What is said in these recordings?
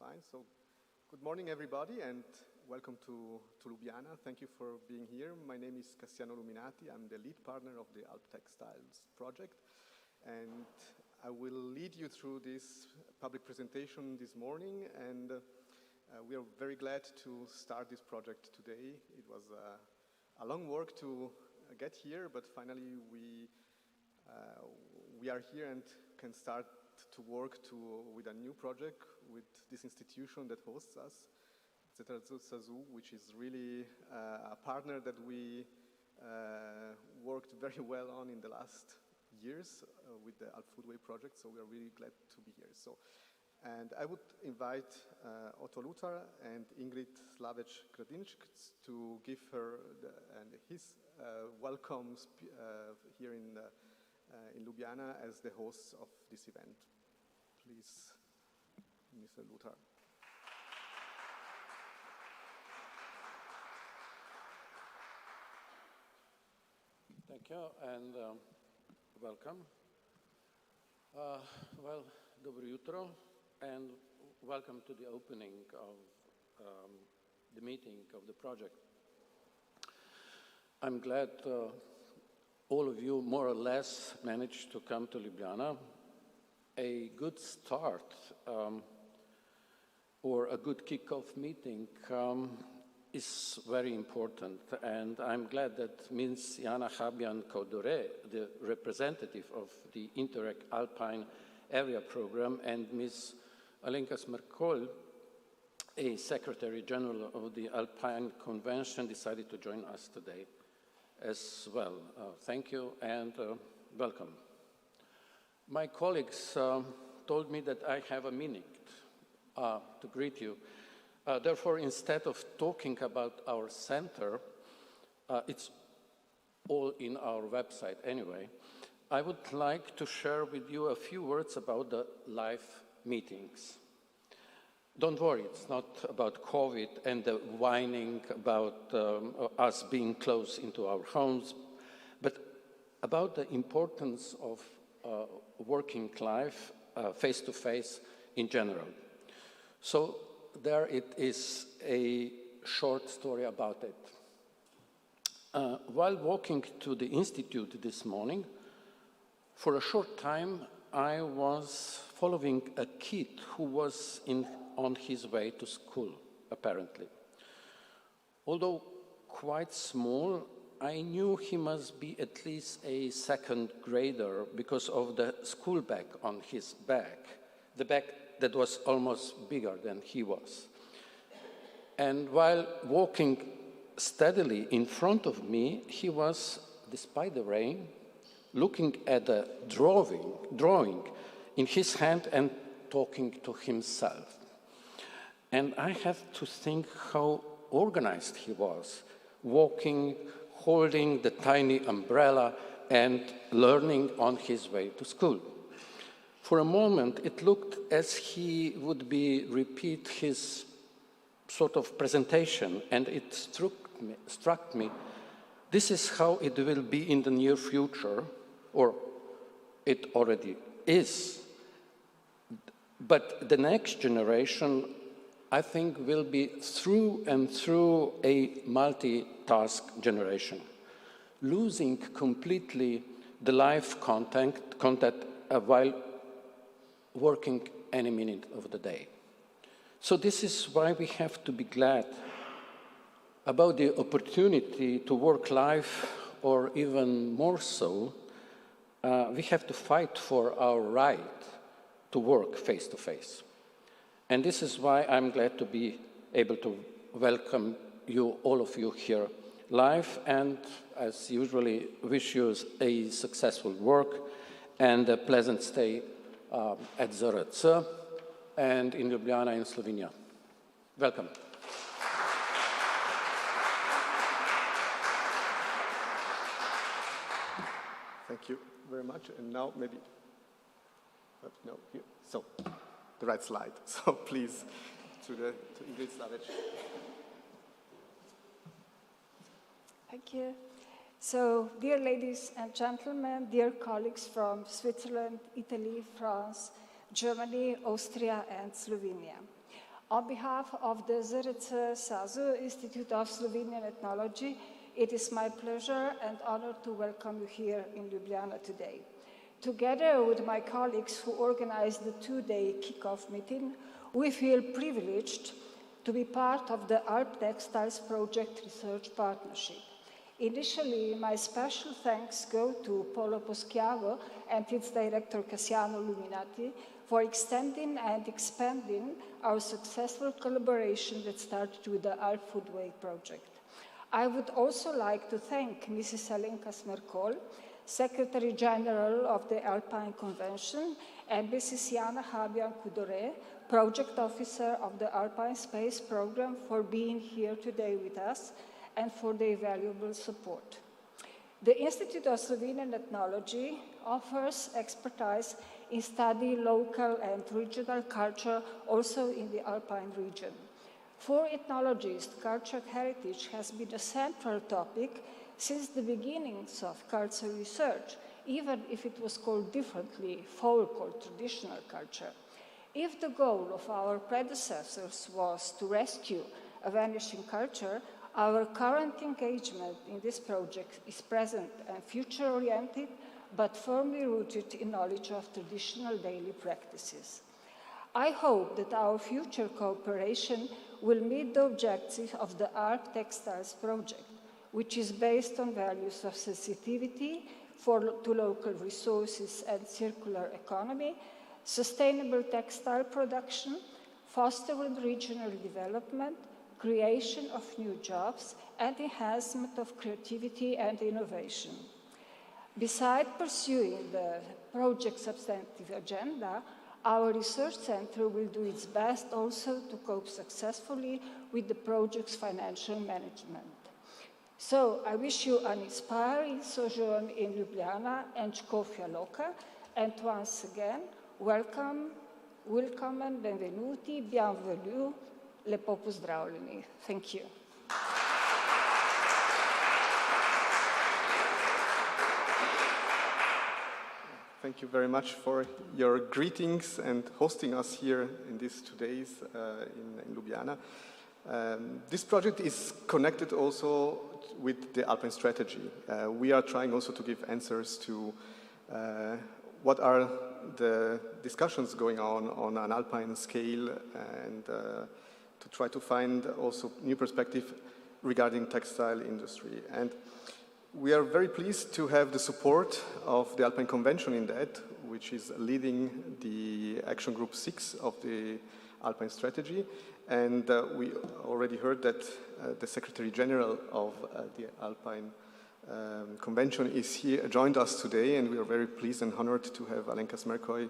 Fine. So, good morning, everybody, and welcome to Ljubljana. Thank you for being here. My name is Cassiano Luminati. I'm the lead partner of the AlpTextyles Project, and I will lead you through this public presentation this morning, and we are very glad to start this project today. It was a long work to get here, but finally we are here and can start to work with a new project with this institution that hosts us, which is really a partner that we worked very well on in the last years with the Alp Foodway project, so we are really glad to be here. And I would invite Otto Lutar and Ingrid Slavec-Gradinsk to give her his welcome here in Ljubljana as the hosts of this event. Please, Mr. Lutar. Thank you and welcome. Well, dobro jutro and welcome to the opening of the meeting of the project. I'm glad all of you more or less managed to come to Ljubljana. A good start or a good kick-off meeting is very important, and I'm glad that Ms. Jana Habjan-Kaudore, the representative of the Interreg Alpine Area Program, and Ms. Alenka Smrkolj, a Secretary General of the Alpine Convention, decided to join us today as well. Thank you and welcome. My colleagues told me that I have a minute to greet you. Therefore, instead of talking about our center, it's all in our website anyway, I would like to share with you a few words about the live meetings. Don't worry, it's not about COVID and the whining about us being close into our homes, but about the importance of working life face-to-face in general. So there it is, a short story about it. While walking to the institute this morning, for a short time I was following a kid who was on his way to school, apparently. Although quite small, I knew he must be at least a second grader because of the school bag on his back, the bag that was almost bigger than he was. And while walking steadily in front of me, he was, despite the rain, looking at a drawing in his hand and talking to himself. And I have to think how organized he was, walking, holding the tiny umbrella and learning on his way to school. For a moment, it looked as he would repeat his sort of presentation, and it struck me, this is how it will be in the near future, or it already is. But the next generation, I think, will be through and through a multitask generation, losing completely the live contact while working any minute of the day. So this is why we have to be glad about the opportunity to work live, or even more so, we have to fight for our right to work face-to-face. And this is why I'm glad to be able to welcome you, all of you here live, and as usually wish you a successful work and a pleasant stay at ZRC and in Ljubljana in Slovenia. Welcome. Thank you very much. And now maybe, no, here. So, the right slide. So please, to Ingrid Slavec. Thank you. So, dear ladies and gentlemen, dear colleagues from Switzerland, Italy, France, Germany, Austria, and Slovenia. On behalf of the ZRC SAZU Institute of Slovenian Ethnology, it is my pleasure and honor to welcome you here in Ljubljana today. Together with my colleagues who organized the two-day kickoff meeting, we feel privileged to be part of the AlpTextyles Project research partnership. Initially, my special thanks go to Polo Poschiavo and its director Cassiano Luminati for extending and expanding our successful collaboration that started with the Alp Foodway project. I would also like to thank Mrs. Alenka Smerkol, Secretary General of the Alpine Convention, and Mrs. Jana Habian-Kudore, Project Officer of the Alpine Space Program, for being here today with us and for their valuable support. The Institute of Slovenian Ethnology offers expertise in studying local and regional culture also in the Alpine region. For ethnologists, cultural heritage has been a central topic since the beginnings of cultural research, even if it was called differently, folk or traditional culture. If the goal of our predecessors was to rescue a vanishing culture, our current engagement in this project is present and future-oriented, but firmly rooted in knowledge of traditional daily practices. I hope that our future cooperation will meet the objectives of the AlpTextyles Project, which is based on values of sensitivity to local resources and circular economy, sustainable textile production, fostering regional development, creation of new jobs, and enhancement of creativity and innovation. Besides pursuing the project's substantive agenda, our research center will do its best also to cope successfully with the project's financial management. So I wish you an inspiring sojourn in Ljubljana and Škofja Loka, and once again, welcome, benvenuti, bienvenue, lepo pozdravljeni. Thank you. Thank you very much for your greetings and hosting us here in these 2 days in Ljubljana. This project is connected also with the Alpine strategy. We are trying also to give answers to what are the discussions going on an Alpine scale, and to try to find also new perspective regarding textile industry. And we are very pleased to have the support of the Alpine Convention in that, which is leading the Action Group 6 of the Alpine strategy. And we already heard that the Secretary General of the Alpine Convention is here, joined us today, and we are very pleased and honored to have Alenka Smerkol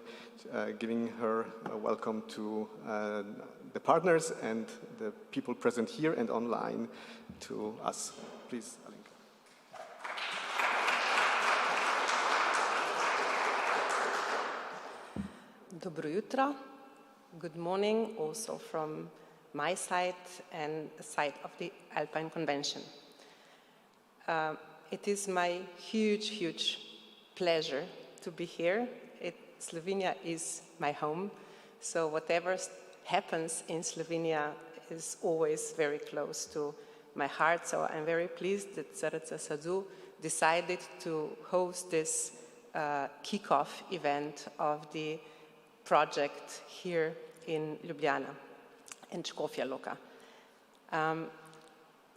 giving her a welcome to the partners and the people present here and online to us. Please, Alenka. Dobro jutro. Good morning also from my side and the side of the Alpine Convention. It is my huge pleasure to be here. Slovenia is my home, so whatever happens in Slovenia is always very close to my heart. So I'm very pleased that ZRC SAZU decided to host this kickoff event of the project here in Ljubljana and Škofja Loka.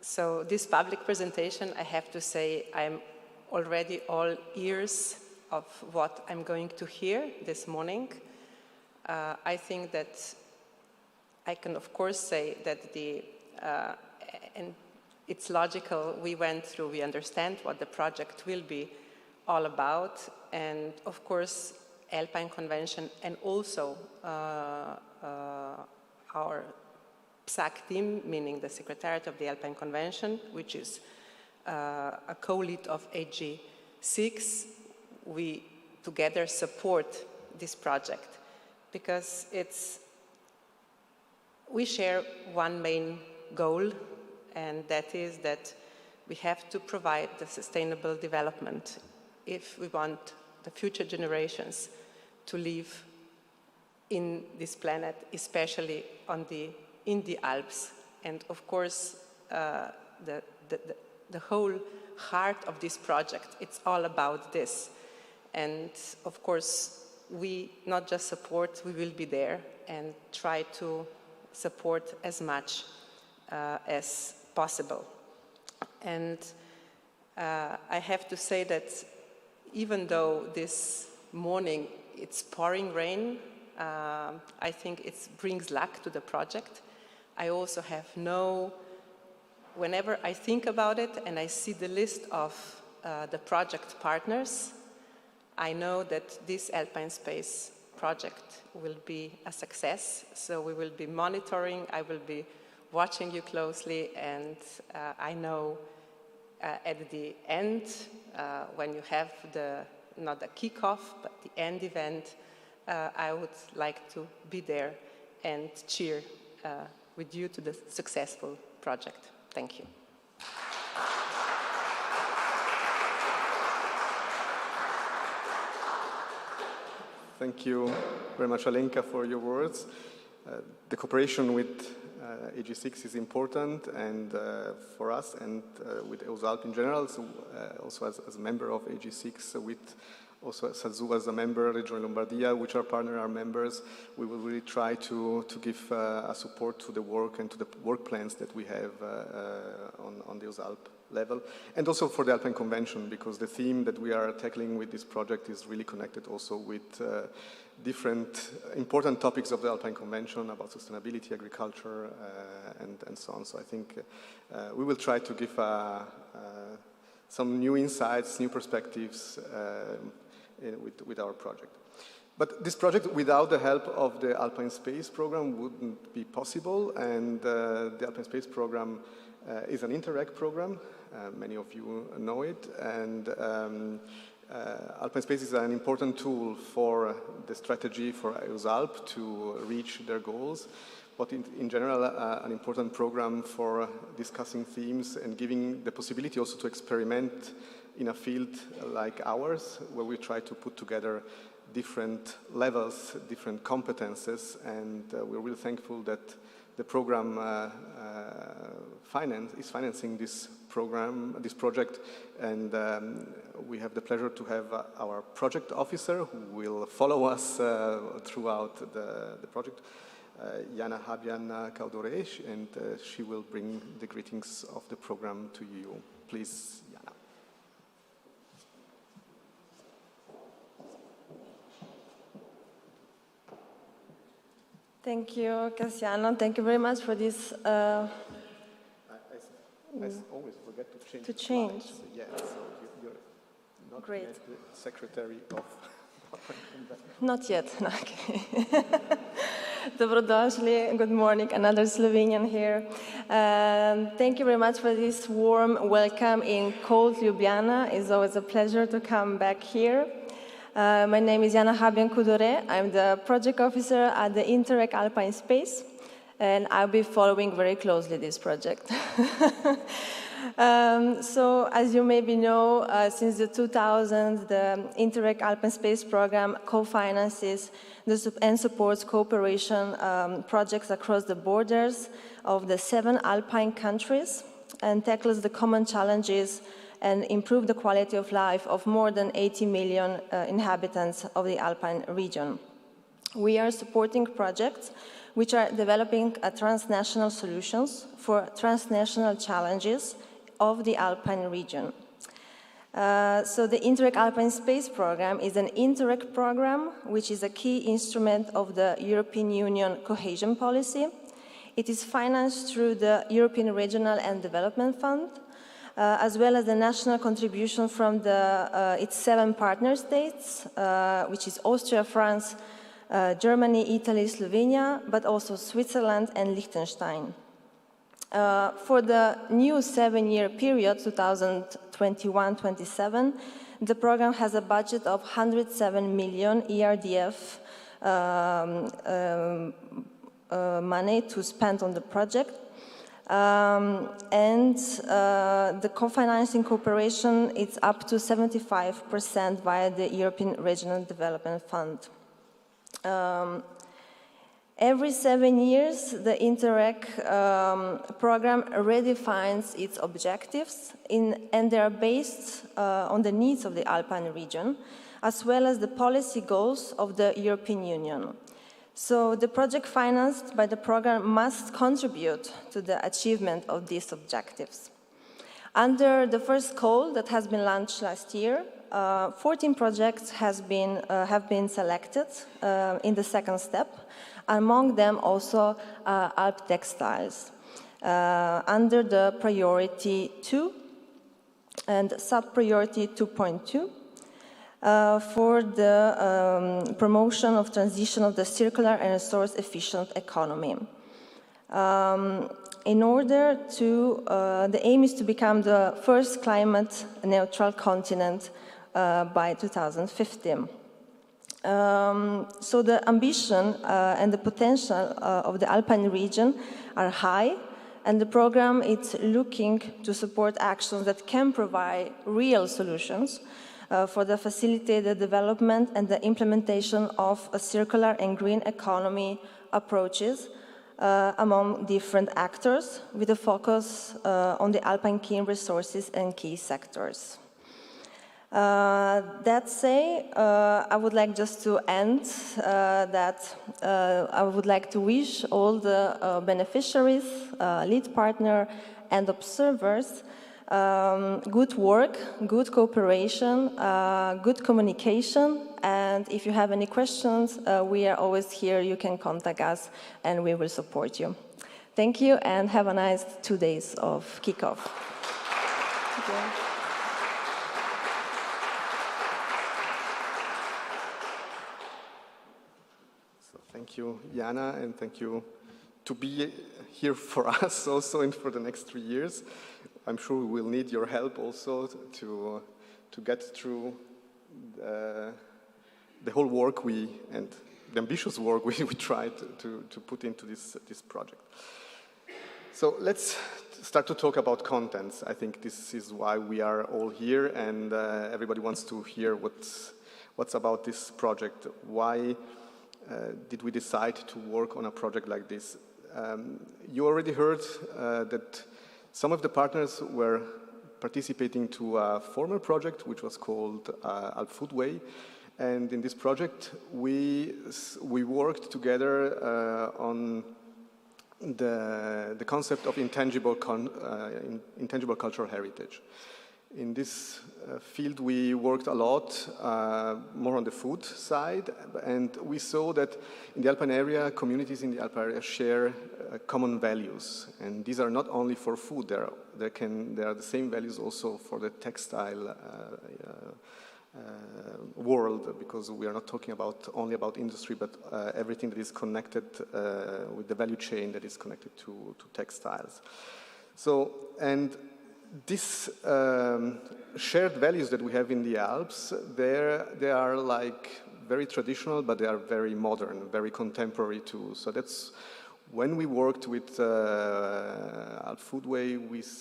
So this public presentation, I have to say, I'm already all ears of what I'm going to hear this morning. I think that I can, of course, say that and it's logical, we understand what the project will be all about, and of course, Alpine Convention and also our PSAC team, meaning the Secretariat of the Alpine Convention, which is a co-lead of AG6, we together support this project because we share one main goal, and that is that we have to provide the sustainable development if we want the future generations to live in this planet, especially on the in the Alps. And of course, the whole heart of this project, it's all about this. And of course, we not just support, we will be there and try to support as much as possible. And I have to say that even though this morning it's pouring rain, I think it brings luck to the project. I also have whenever I think about it and I see the list of the project partners, I know that this Alpine Space project will be a success. So we will be monitoring, I will be watching you closely, and I know at the end, when you have not the kickoff, but the end event, I would like to be there and cheer with you to the successful project. Thank you. Thank you very much, Alenka, for your words. The cooperation with AG6 is important, and for us, and with EUS Alp in general, so, also as a member of AG6, with also Sazu as a member, Regione Lombardia, which are partner, our members, we will really try to give a support to the work and to the work plans that we have on the EUS Alp level, and also for the Alpine Convention, because the theme that we are tackling with this project is really connected also with different important topics of the Alpine Convention about sustainability, agriculture, and so on. So I think we will try to give some new insights, new perspectives with our project. But this project, without the help of the Alpine Space Program, wouldn't be possible, and the Alpine Space Program is an Interreg program. Many of you know it, and Alpine Space is an important tool for the strategy for EUS Alp to reach their goals, but in general an important program for discussing themes and giving the possibility also to experiment in a field like ours, where we try to put together different levels, different competences, and we're really thankful that the program is financing this project, and we have the pleasure to have our project officer who will follow us throughout the project, Jana Habian Kaudoresh, and she will bring the greetings of the program to you. Please, Jana. Thank you, Cassiano. Thank you very much for this. I always forget to change. Slides. Yeah, so you're not Great. yet the secretary of. Not yet. Okay. Dobrodošli. Good morning. Another Slovenian here. Thank you very much for this warm welcome in cold Ljubljana. It's always a pleasure to come back here. My name is Jana Habian Kudore. I'm the project officer at the Interreg Alpine Space, and I'll be following very closely this project. So, as you maybe know, since the 2000s, the Interreg Alpine Space Program co-finances and supports cooperation projects across the borders of the 7 Alpine countries and tackles the common challenges and improve the quality of life of more than 80 million inhabitants of the Alpine region. We are supporting projects which are developing transnational solutions for transnational challenges of the Alpine region. So the Interreg Alpine Space Program is an Interreg program which is a key instrument of the European Union cohesion policy. It is financed through the European Regional and Development Fund, as well as the national contribution from its 7 partner states, which is Austria, France, Germany, Italy, Slovenia, but also Switzerland and Liechtenstein. For the new 7-year period, 2021-27, the program has a budget of 107 million ERDF money to spend on the project. And the co-financing cooperation is up to 75% via the European Regional Development Fund. Every 7 years, the Interreg program redefines its objectives, and they are based on the needs of the Alpine region, as well as the policy goals of the European Union. So the project financed by the program must contribute to the achievement of these objectives. Under the first call that has been launched last year, 14 projects have been selected in the second step. Among them also AlpTextyles under the priority 2 and sub-priority 2.2 for the promotion of transition of the circular and resource-efficient economy. In order to, the aim is to become the first climate-neutral continent by 2050. So the ambition and the potential of the Alpine region are high, and the program is looking to support actions that can provide real solutions for the facilitated development and the implementation of a circular and green economy approaches among different actors, with a focus on the Alpine key resources and key sectors. That said, I would like just to end that I would like to wish all the beneficiaries, lead partner, and observers good work, good cooperation, good communication, and if you have any questions, we are always here. You can contact us, and we will support you. Thank you, and have a nice 2 days of kickoff. Thank you. Thank you, Jana, and thank you to be here for us also and for the next 3 years. I'm sure we will need your help also to get through the whole work and the ambitious work we tried to put into this project. So let's start to talk about contents. I think this is why we are all here, and everybody wants to hear what's about this project. Why did we decide to work on a project like this? You already heard that some of the partners were participating to a former project which was called Alp Foodway, and in this project we worked together on the concept of intangible cultural heritage. In this field, we worked a lot more on the food side, and we saw that in the Alpine area, communities in the Alpine area share common values, and these are not only for food. There are the same values also for the textile world, because we are not talking only about industry, but everything that is connected with the value chain that is connected to textiles. So, and these shared values that we have in the Alps, they are like very traditional, but they are very modern, very contemporary too. So that's when we worked with Alp Foodway,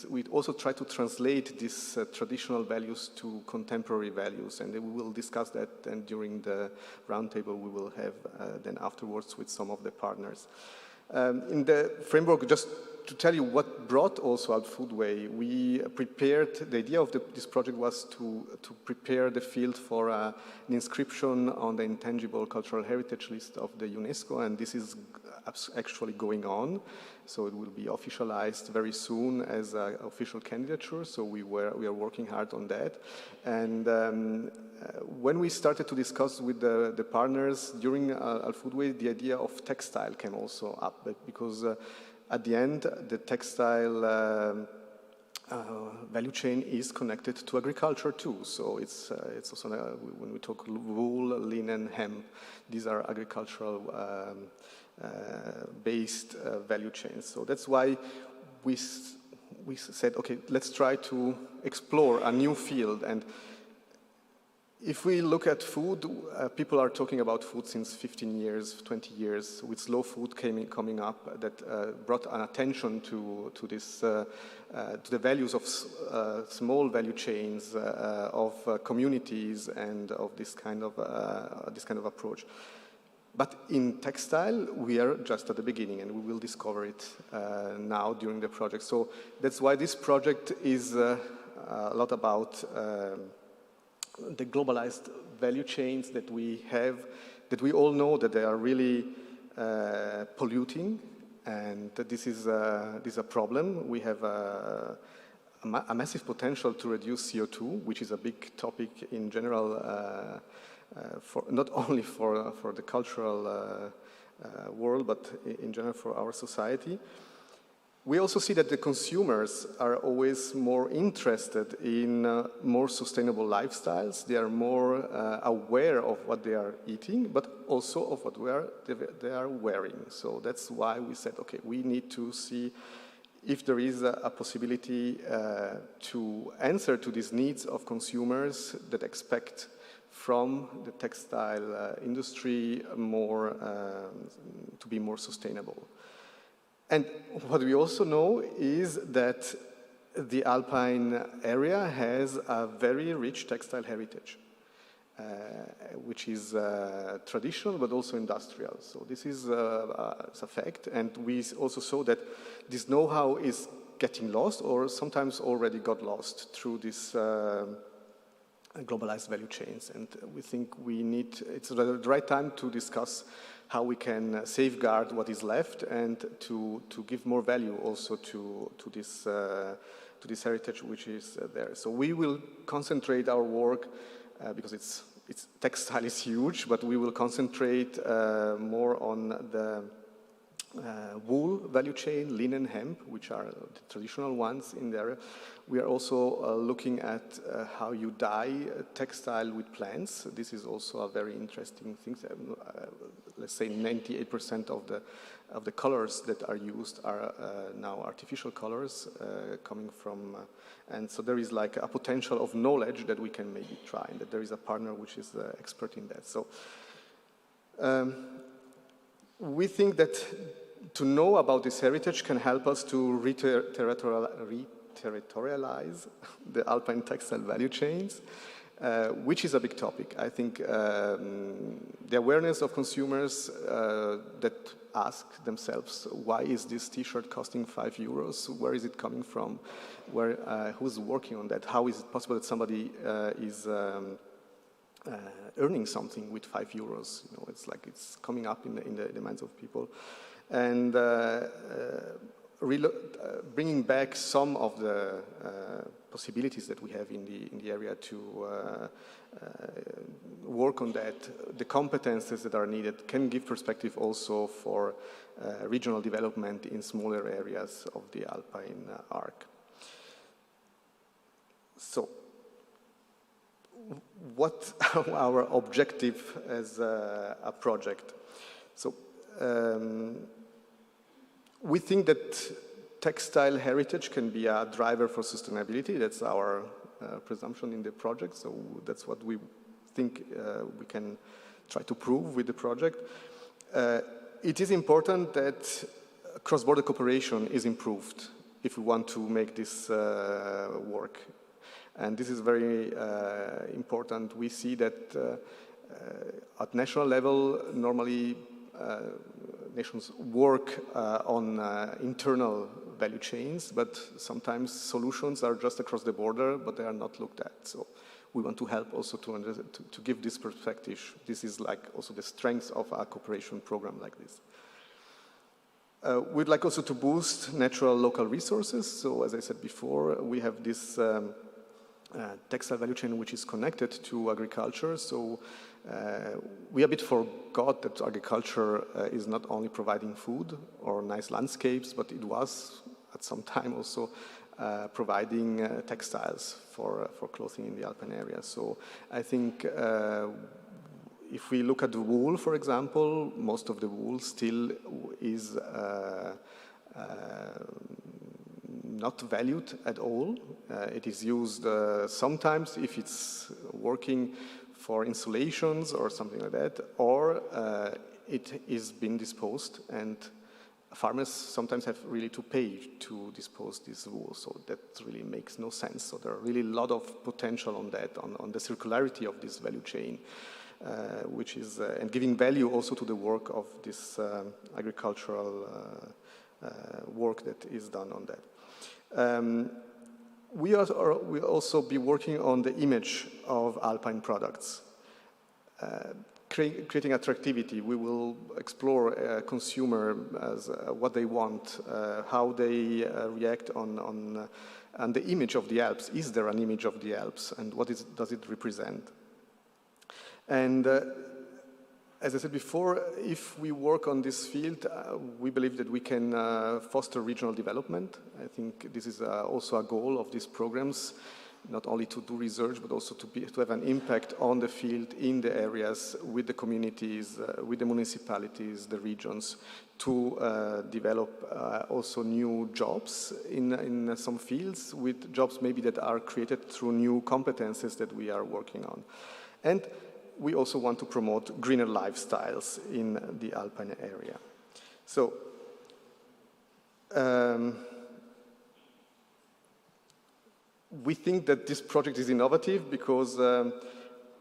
we also try to translate these traditional values to contemporary values, and we will discuss that, and during the roundtable we will have then afterwards with some of the partners. In the framework, just to tell you what brought also Alp Foodway, we prepared, the idea of this project was to prepare the field for an inscription on the intangible cultural heritage list of the UNESCO, and this is actually going on. So it will be officialized very soon as an official candidature, so we are working hard on that. And when we started to discuss with the partners during Alp Foodway, the idea of textile came also up, because at the end, the textile value chain is connected to agriculture too. So it's also, when we talk wool, linen, hemp, these are agricultural based value chains. So that's why we said, okay, let's try to explore a new field. And if we look at food, people are talking about food since 15 years, 20 years, with slow food coming up that brought an attention to this, to the values of small value chains, of communities, and of this kind of approach. But in textile, we are just at the beginning, and we will discover it now during the project. So that's why this project is a lot about the globalized value chains that we have, that we all know that they are really polluting, and that this is a problem. We have a massive potential to reduce CO2, which is a big topic in general, for not only for the cultural world, but in general for our society. We also see that the consumers are always more interested in more sustainable lifestyles. They are more aware of what they are eating, but also of what they are wearing. So that's why we said, okay, we need to see if there is a possibility to answer to these needs of consumers that expect from the textile industry more to be more sustainable. And what we also know is that the Alpine area has a very rich textile heritage, which is traditional but also industrial. So this is a fact, and we also saw that this know-how is getting lost or sometimes already got lost through this globalized value chains. And we think it's the right time to discuss how we can safeguard what is left and to give more value also to this heritage which is there. So we will concentrate our work because it's textile is huge, but we will concentrate more on the wool value chain, linen, hemp, which are the traditional ones in the area. We are also looking at how you dye textile with plants. This is also a very interesting thing. Let's say 98% of the colors that are used are now artificial colors coming from, and so there is like a potential of knowledge that we can maybe try, and that there is a partner which is expert in that. So we think that to know about this heritage can help us to re-territorialize the Alpine textile value chains, which is a big topic. I think the awareness of consumers that ask themselves, why is this t-shirt costing €5? Where is it coming from? Who's working on that? How is it possible that somebody is earning something with €5? You know, it's like it's coming up in the minds of people. And bringing back some of the possibilities that we have in the area to work on that, the competences that are needed can give perspective also for regional development in smaller areas of the Alpine arc. So, what our objective as a project? So, we think that textile heritage can be a driver for sustainability. That's our presumption in the project. So that's what we think we can try to prove with the project. It is important that cross-border cooperation is improved if we want to make this work. And this is very important. We see that at national level, normally nations work on internal value chains, but sometimes solutions are just across the border, but they are not looked at. So we want to help also to give this perspective. This is like also the strength of a cooperation program like this. We'd like also to boost natural local resources. So as I said before, we have this textile value chain which is connected to agriculture. So we a bit forgot that agriculture is not only providing food or nice landscapes, but it was at some time also providing textiles for clothing in the Alpine area. So I think if we look at the wool, for example, most of the wool still is not valued at all. It is used sometimes if it's working for insulations or something like that, or it is being disposed, and farmers sometimes have really to pay to dispose this wool, so that really makes no sense. So there are really a lot of potential on that, on the circularity of this value chain. which is, and giving value also to the work of this agricultural work that is done on that. We'll also be working on the image of alpine products. Creating attractivity. We will explore consumer as what they want, how they react on the image of the Alps. Is there an image of the Alps, and what does it represent? And as I said before, if we work on this field, we believe that we can foster regional development. I think this is also a goal of these programs, not only to do research, but also to have an impact on the field, in the areas, with the communities, with the municipalities, the regions, to develop also new jobs in some fields, with jobs maybe that are created through new competences that we are working on. And we also want to promote greener lifestyles in the Alpine area. So, we think that this project is innovative because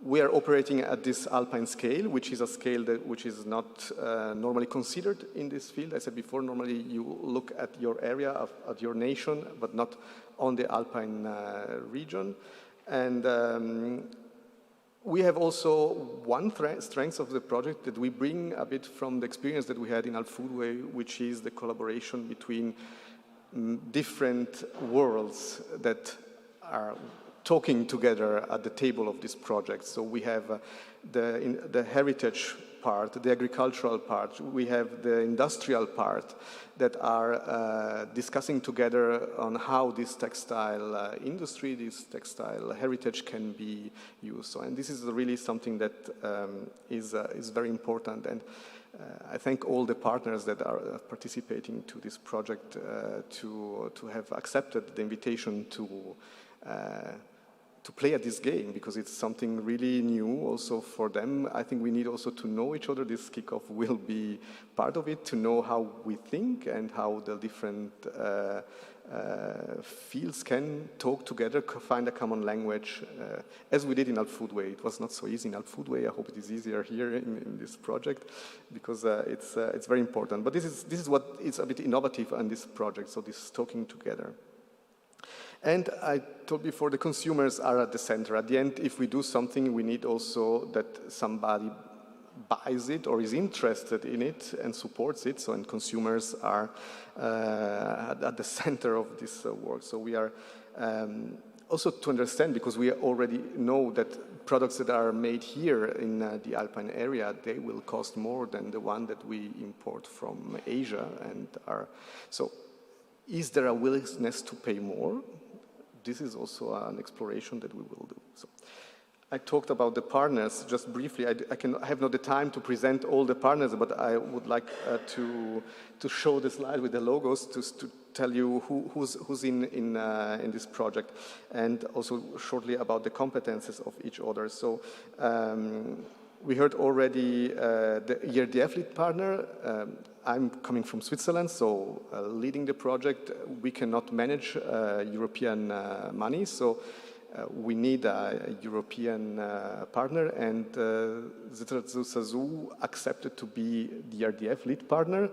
we are operating at this alpine scale, which is a scale which is not normally considered in this field. I said before, normally you look at your area, at your nation, but not on the alpine region. And we have also one strength of the project that we bring a bit from the experience that we had in Alp Foodway, which is the collaboration between different worlds that are talking together at the table of this project. So we have the heritage part, the agricultural part, we have the industrial part that are discussing together on how this textile industry, this textile heritage can be used. So, and this is really something that is very important. And I thank all the partners that are participating to this project to have accepted the invitation to play at this game, because it's something really new also for them. I think we need also to know each other. This kickoff will be part of it, to know how we think and how the different fields can talk together, find a common language, as we did in Alp Foodway. It was not so easy in Alp Foodway. I hope it is easier here in this project, because it's very important. But this is what is a bit innovative on this project, so this talking together. And I told before, the consumers are at the center. At the end, if we do something, we need also that somebody buys it or is interested in it and supports it. So, and consumers are at the center of this work. So we are also to understand, because we already know that products that are made here in the Alpine area, they will cost more than the one that we import from Asia. And so is there a willingness to pay more? This is also an exploration that we will do. So, I talked about the partners just briefly. I have not the time to present all the partners, but I would like to show the slide with the logos to tell you who's in this project, and also shortly about the competences of each other. So we heard already the ERDF lead partner. I'm coming from Switzerland, so leading the project. We cannot manage European money, so we need a European partner, and Zitratzu Sazu accepted to be the ERDF lead partner.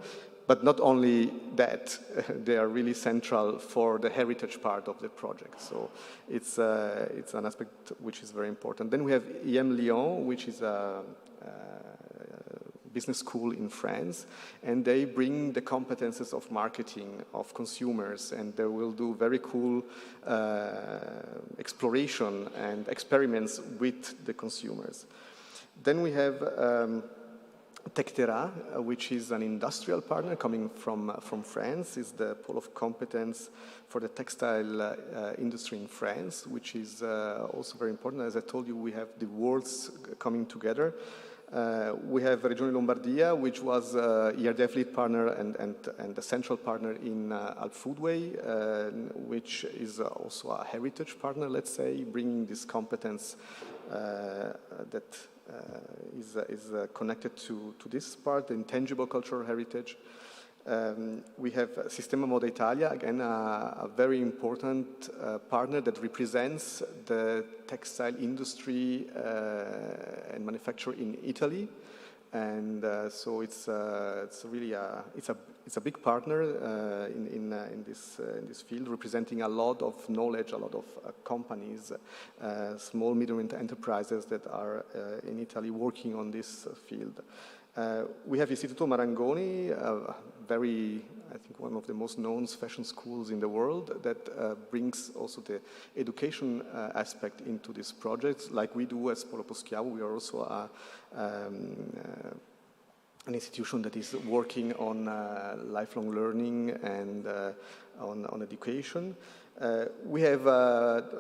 But not only that, they are really central for the heritage part of the project. So it's an aspect which is very important. Then we have IM Lyon, which is a business school in France, and they bring the competences of marketing, of consumers, and they will do very cool exploration and experiments with the consumers. Then we have Tectera, which is an industrial partner coming from France, is the pole of competence for the textile industry in France, which is also very important. As I told you, we have the worlds coming together. We have Regione Lombardia, which was ERDF lead partner and a central partner in Alp Foodway, which is also a heritage partner, let's say, bringing this competence that is connected to this part, the intangible cultural heritage. We have Sistema Moda Italia, again, a very important partner that represents the textile industry and manufacture in Italy. And so it's really a big partner in this field, representing a lot of knowledge, a lot of companies, small, medium enterprises that are in Italy working on this field. We have Istituto Marangoni, I think one of the most known fashion schools in the world that brings also the education aspect into these projects, like we do as Polo Poschiavo. We are also an institution that is working on lifelong learning and on education. We have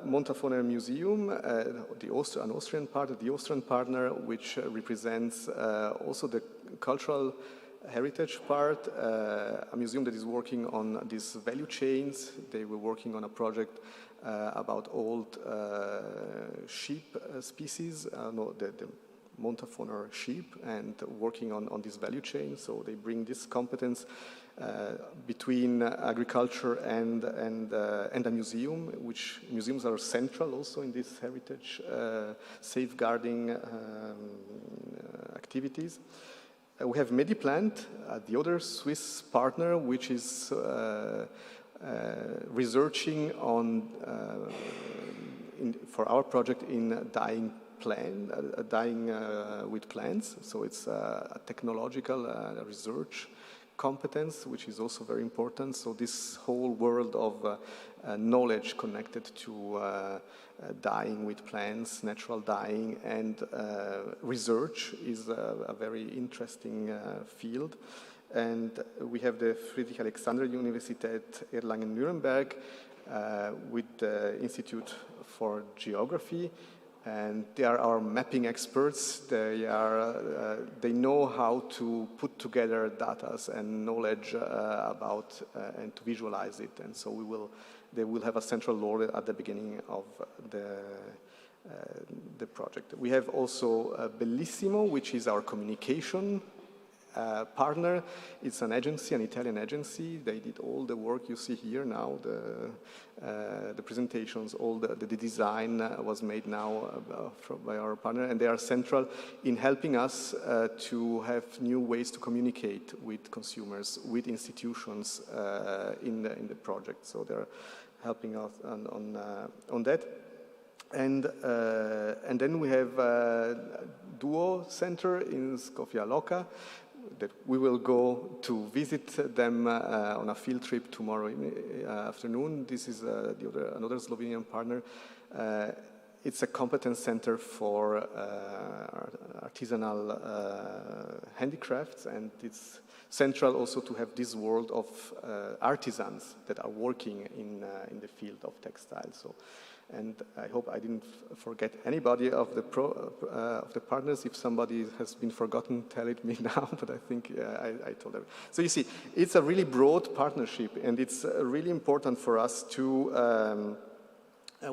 Montafoner Museum, an Austrian partner, which represents also the cultural heritage part, a museum that is working on these value chains. They were working on a project about old sheep species, the Montafoner sheep, and working on this value chain. So they bring this competence between agriculture and a museum, which museums are central also in this heritage safeguarding activities. We have Mediplant, the other Swiss partner, which is researching on for our project in dyeing with plants. So it's a technological research competence, which is also very important. So this whole world of knowledge connected to dyeing with plants, natural dyeing, and research is a very interesting field. And we have the Friedrich-Alexander-Universität Erlangen-Nuremberg with the Institute for Geography. And they are our mapping experts. They know how to put together data and knowledge about and to visualize it. And so they will have a central role at the beginning of the project. We have also Bellissimo, which is our communication partner. It's an agency, an Italian agency. They did all the work you see here now, the presentations, all the design was made now by our partner, and they are central in helping us to have new ways to communicate with consumers, with institutions in the project. So they're helping us on that. And then we have Duo Center in Skopje Loka, that we will go to visit them on a field trip tomorrow afternoon. This is another Slovenian partner. It's a competence center for artisanal handicrafts, and it's central also to have this world of artisans that are working in the field of textiles. So, and I hope I didn't forget anybody of the partners. If somebody has been forgotten, tell it me now, but I think I told them. So you see, it's a really broad partnership, and it's really important for us to,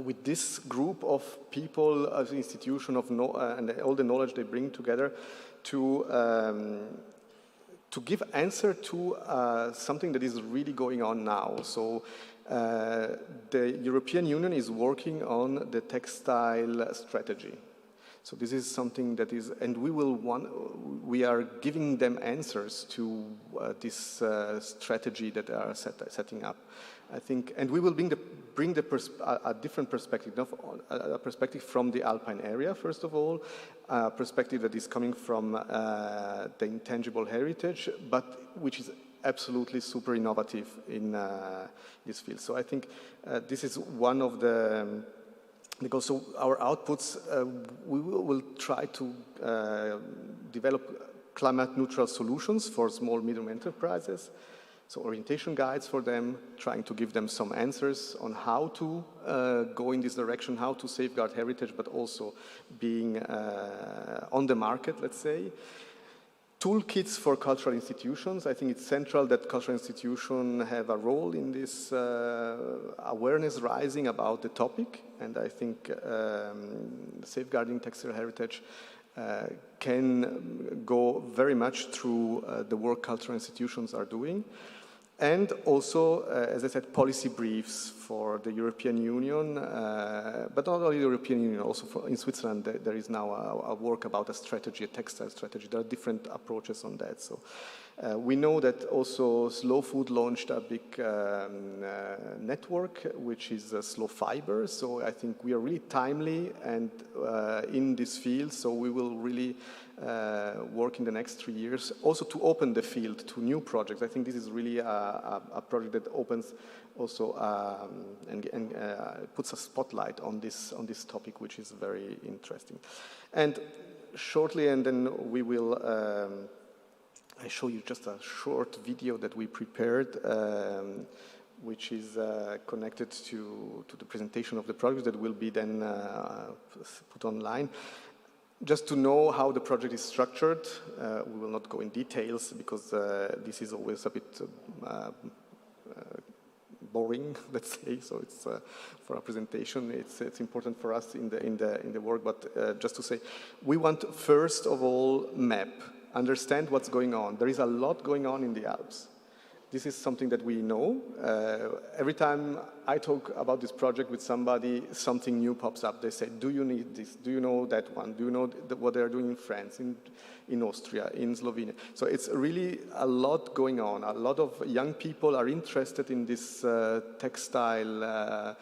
with this group of people, as an institution of and all the knowledge they bring together, to give answer to something that is really going on now. So the European Union is working on the textile strategy. So this is something that is, and we are giving them answers to this strategy that they are setting up. I think, and we will bring a different perspective, a perspective from the Alpine area, first of all, a perspective that is coming from the intangible heritage, but which is absolutely super innovative in this field. So I think this is one of the, because so our outputs, we will try to develop climate neutral solutions for small, medium enterprises. So orientation guides for them, trying to give them some answers on how to go in this direction, how to safeguard heritage, but also being on the market, let's say. Toolkits for cultural institutions. I think it's central that cultural institutions have a role in this awareness rising about the topic. And I think safeguarding textile heritage can go very much through the work cultural institutions are doing. And also, as I said, policy briefs for the European Union, but not only the European Union, also in Switzerland there is now a work about a strategy, a textile strategy. There are different approaches on that. So we know that also Slow Food launched a big network, which is Slow Fiber. So I think we are really timely and in this field, so we will really work in the next 3 years, also to open the field to new projects. I think this is really a project that opens also and puts a spotlight on this topic, which is very interesting. And shortly, and then we will, I show you just a short video that we prepared, which is connected to the presentation of the project that will be then put online. Just to know how the project is structured, we will not go in details because this is always a bit boring, let's say. So it's for a presentation, it's important for us in the work. But just to say, we want first of all understand what's going on. There is a lot going on in the Alps. This is something that we know. Every time I talk about this project with somebody, something new pops up. They say, do you need this? Do you know that one? Do you know what they're doing in France, in Austria, in Slovenia? So it's really a lot going on. A lot of young people are interested in this textile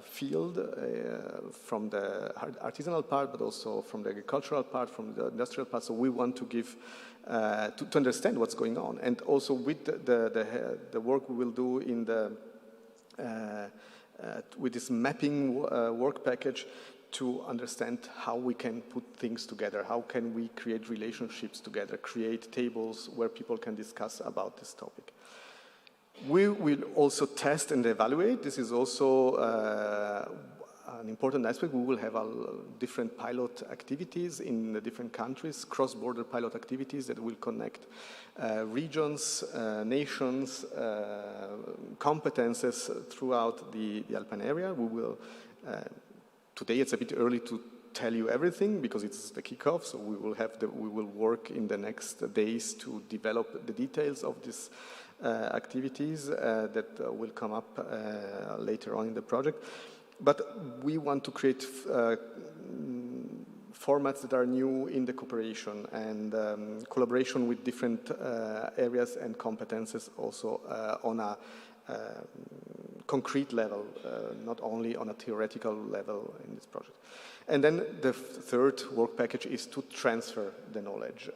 field from the artisanal part, but also from the agricultural part, from the industrial part. So we want to give to understand what's going on, and also with the work we will do in the with this mapping work package to understand how we can put things together, how can we create relationships together, create tables where people can discuss about this topic. We will also test and evaluate. This is also an important aspect. We will have different pilot activities in the different countries, cross-border pilot activities that will connect regions, nations, competences throughout the Alpine area. We will, today it's a bit early to tell you everything because it's the kickoff, so we will work in the next days to develop the details of this activities that will come up later on in the project. But we want to create formats that are new in the cooperation and collaboration with different areas and competences also on a concrete level, not only on a theoretical level in this project. And then the third work package is to transfer the knowledge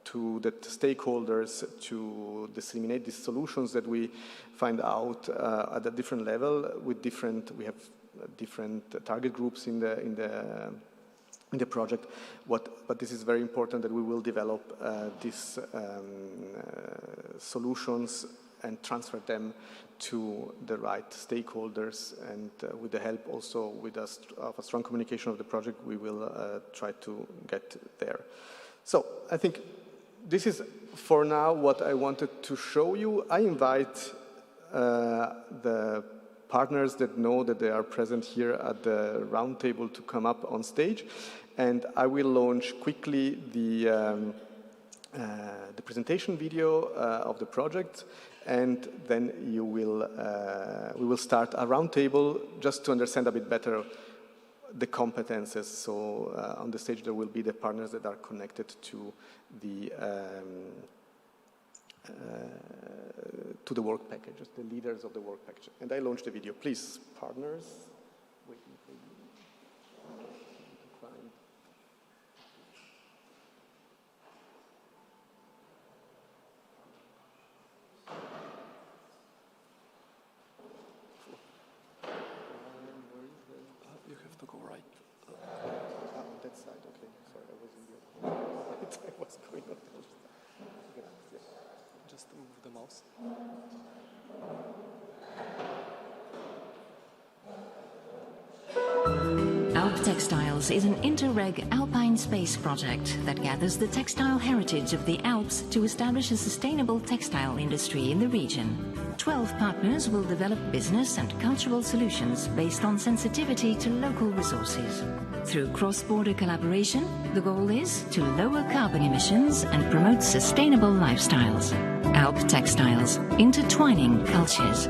to the stakeholders, to disseminate these solutions that we find out at a different level with we have different target groups in the project. But this is very important that we will develop these solutions and transfer them to the right stakeholders, and with the help also of a strong communication of the project, we will try to get there. So I think this is for now what I wanted to show you. I invite the partners that know that they are present here at the round table to come up on stage, and I will launch quickly the presentation video of the project, and then we will start a round table just to understand a bit better the competences. So on the stage there will be the partners that are connected to the work package, the leaders of the work package. And I launched the video. Please, partners, waiting for you to find. You have to go right. On that side, okay. Sorry, I was in the other side. I was going on the other side. Just move the mouse. AlpTextyles is an Interreg alpine space project that gathers the textile heritage of the Alps to establish a sustainable textile industry in the region. 12 partners will develop business and cultural solutions based on sensitivity to local resources. Through cross-border collaboration, the goal is to lower carbon emissions and promote sustainable lifestyles. AlpTextyles, intertwining cultures.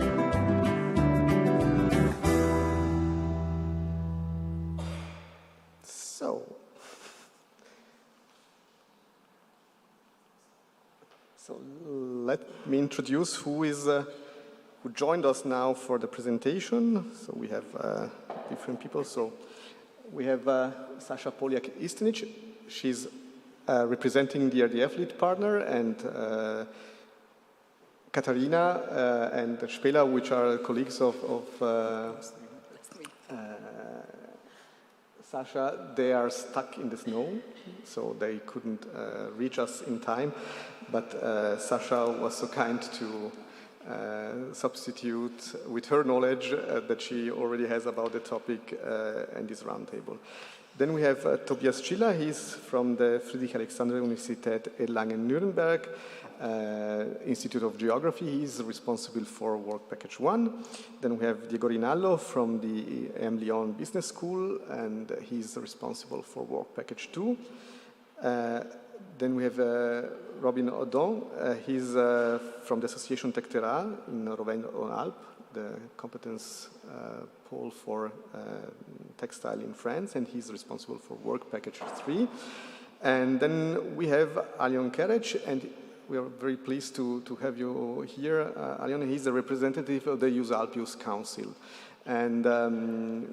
So let me introduce who joined us now for the presentation. So we have different people. So we have Sasha Poljak-Istinic. She's representing the RDF lead partner, and Katarina and Spela, which are colleagues of Sasha. They are stuck in the snow, so they couldn't reach us in time. But Sasha was so kind to substitute with her knowledge that she already has about the topic and this roundtable. Then we have Tobias Schiller. He's from the Friedrich-Alexander-Universität Erlangen-Nuremberg Institute of Geography. He's responsible for Work Package 1. Then we have Diego Rinaldo from the EM Lyon Business School, and he's responsible for Work Package 2. Then we have Robin Odon. He's from the Association Tectera in Rovenne-en-Alpes, the competence pole for textile in France, and he's responsible for Work Package 3. And then we have Alion Kerec, and we are very pleased to have you here. Alion, he's the representative of the EUSALP Youth Council. And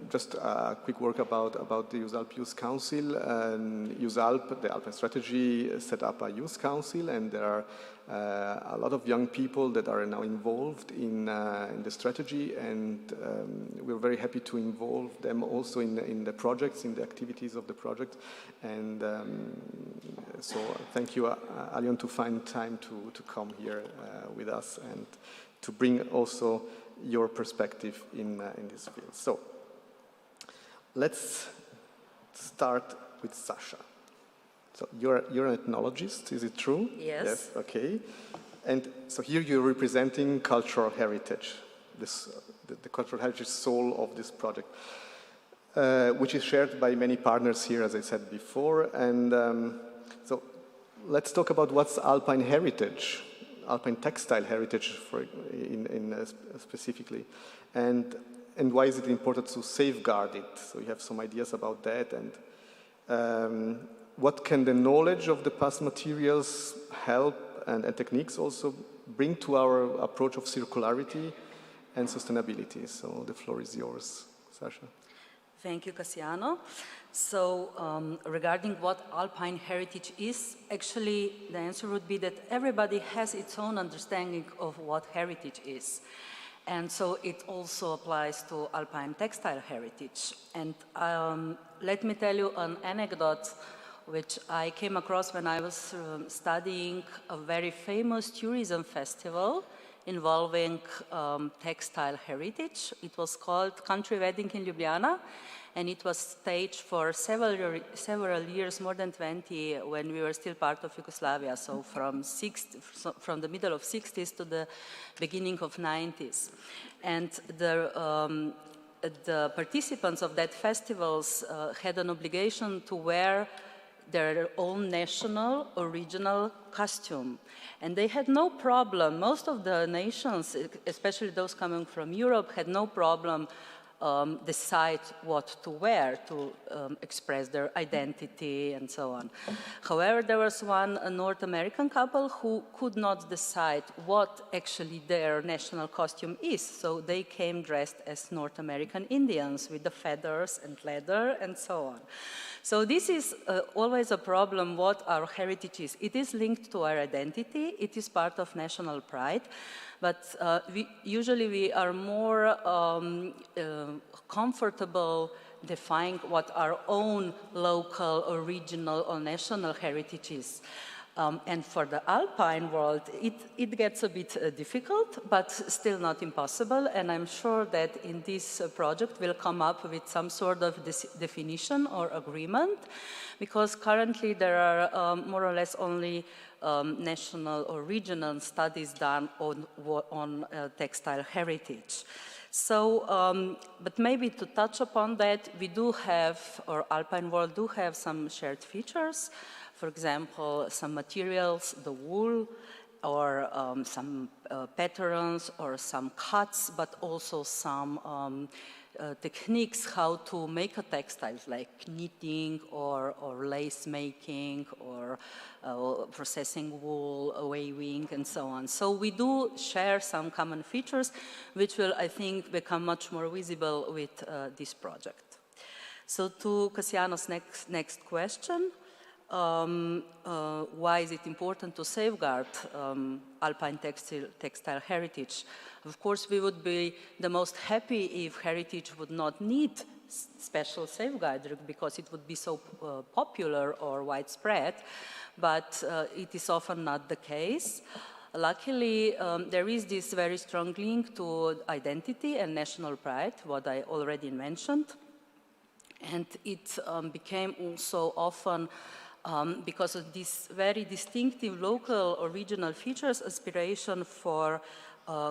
just a quick word about the EUSALP Youth Council. EUSALP, the Alpine Strategy, set up a youth council, and there are a lot of young people that are now involved in the strategy, and we're very happy to involve them also in the projects, in the activities of the project. And so thank you, Alion, to find time to come here with us and to bring also your perspective in this field. So let's start with Sasha. So you're an ethnologist, is it true? Yes. Yes, okay. And so here you're representing cultural heritage, the cultural heritage soul of this project, which is shared by many partners here, as I said before. And so let's talk about what's Alpine heritage. Alpine textile heritage specifically, and why is it important to safeguard it? So you have some ideas about that, and what can the knowledge of the past materials help and techniques also bring to our approach of circularity and sustainability? So the floor is yours, Sasha. Thank you, Cassiano. So regarding what Alpine heritage is, actually the answer would be that everybody has its own understanding of what heritage is. And so it also applies to Alpine textile heritage. And let me tell you an anecdote which I came across when I was studying a very famous tourism festival involving textile heritage. It was called Country Wedding in Ljubljana, and it was staged for several years, more than 20, when we were still part of Yugoslavia, so from the middle of 60s to the beginning of 90s. And the participants of that festivals had an obligation to wear their own national or regional costume. And they had no problem, most of the nations, especially those coming from Europe, had no problem decide what to wear to express their identity and so on. However, there was one North American couple who could not decide what actually their national costume is, so they came dressed as North American Indians with the feathers and leather and so on. So this is always a problem, what our heritage is. It is linked to our identity, it is part of national pride, but usually we are more comfortable defining what our own local or regional or national heritage is. And for the Alpine world, it gets a bit difficult, but still not impossible. And I'm sure that in this project we'll come up with some sort of definition or agreement, because currently there are more or less only national or regional studies done on textile heritage. So, but maybe to touch upon that, we do have, or Alpine World do have some shared features. For example, some materials, the wool, or some patterns, or some cuts, but also some techniques how to make a textile, like knitting or lace making or processing wool, weaving, and so on. So we do share some common features, which will, I think, become much more visible with this project. So to Cassiano's next question, why is it important to safeguard Alpine textile heritage? Of course, we would be the most happy if heritage would not need special safeguarding because it would be so popular or widespread, but it is often not the case. Luckily, there is this very strong link to identity and national pride, what I already mentioned, and it became also often because of these very distinctive local or regional features, aspiration for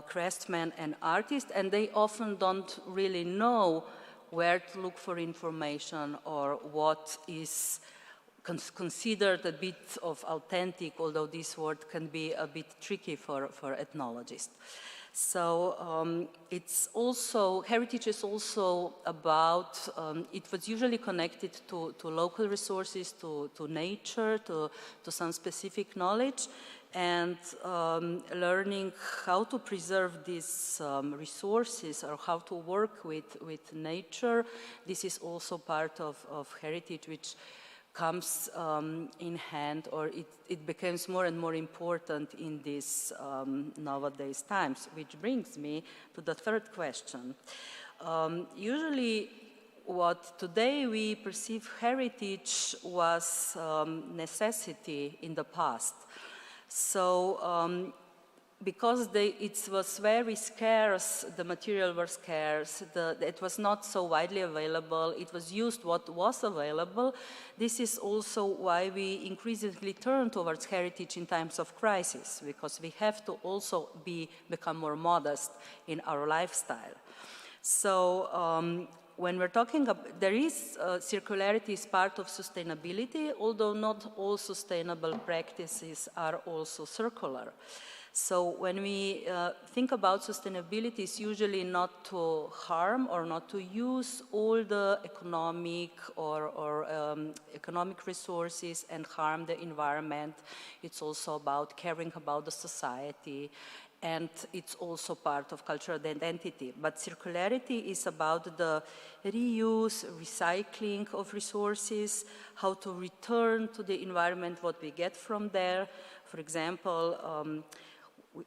craftsmen and artists, and they often don't really know where to look for information or what is considered a bit of authentic, although this word can be a bit tricky for ethnologists. So it's also, heritage is also about, it was usually connected to local resources, to nature, to some specific knowledge, and learning how to preserve these resources or how to work with nature. This is also part of heritage, which comes in hand, or it becomes more and more important in these nowadays times, which brings me to the third question. Usually what today we perceive heritage was necessity in the past. So because it was very scarce, the material was scarce, it was not so widely available, it was used what was available. This is also why we increasingly turn towards heritage in times of crisis, because we have to also become more modest in our lifestyle. So when we're talking about, there is circularity is part of sustainability, although not all sustainable practices are also circular. So when we think about sustainability, it's usually not to harm or not to use all the economic or economic resources and harm the environment. It's also about caring about the society, and it's also part of cultural identity. But circularity is about the reuse, recycling of resources, how to return to the environment what we get from there. For example,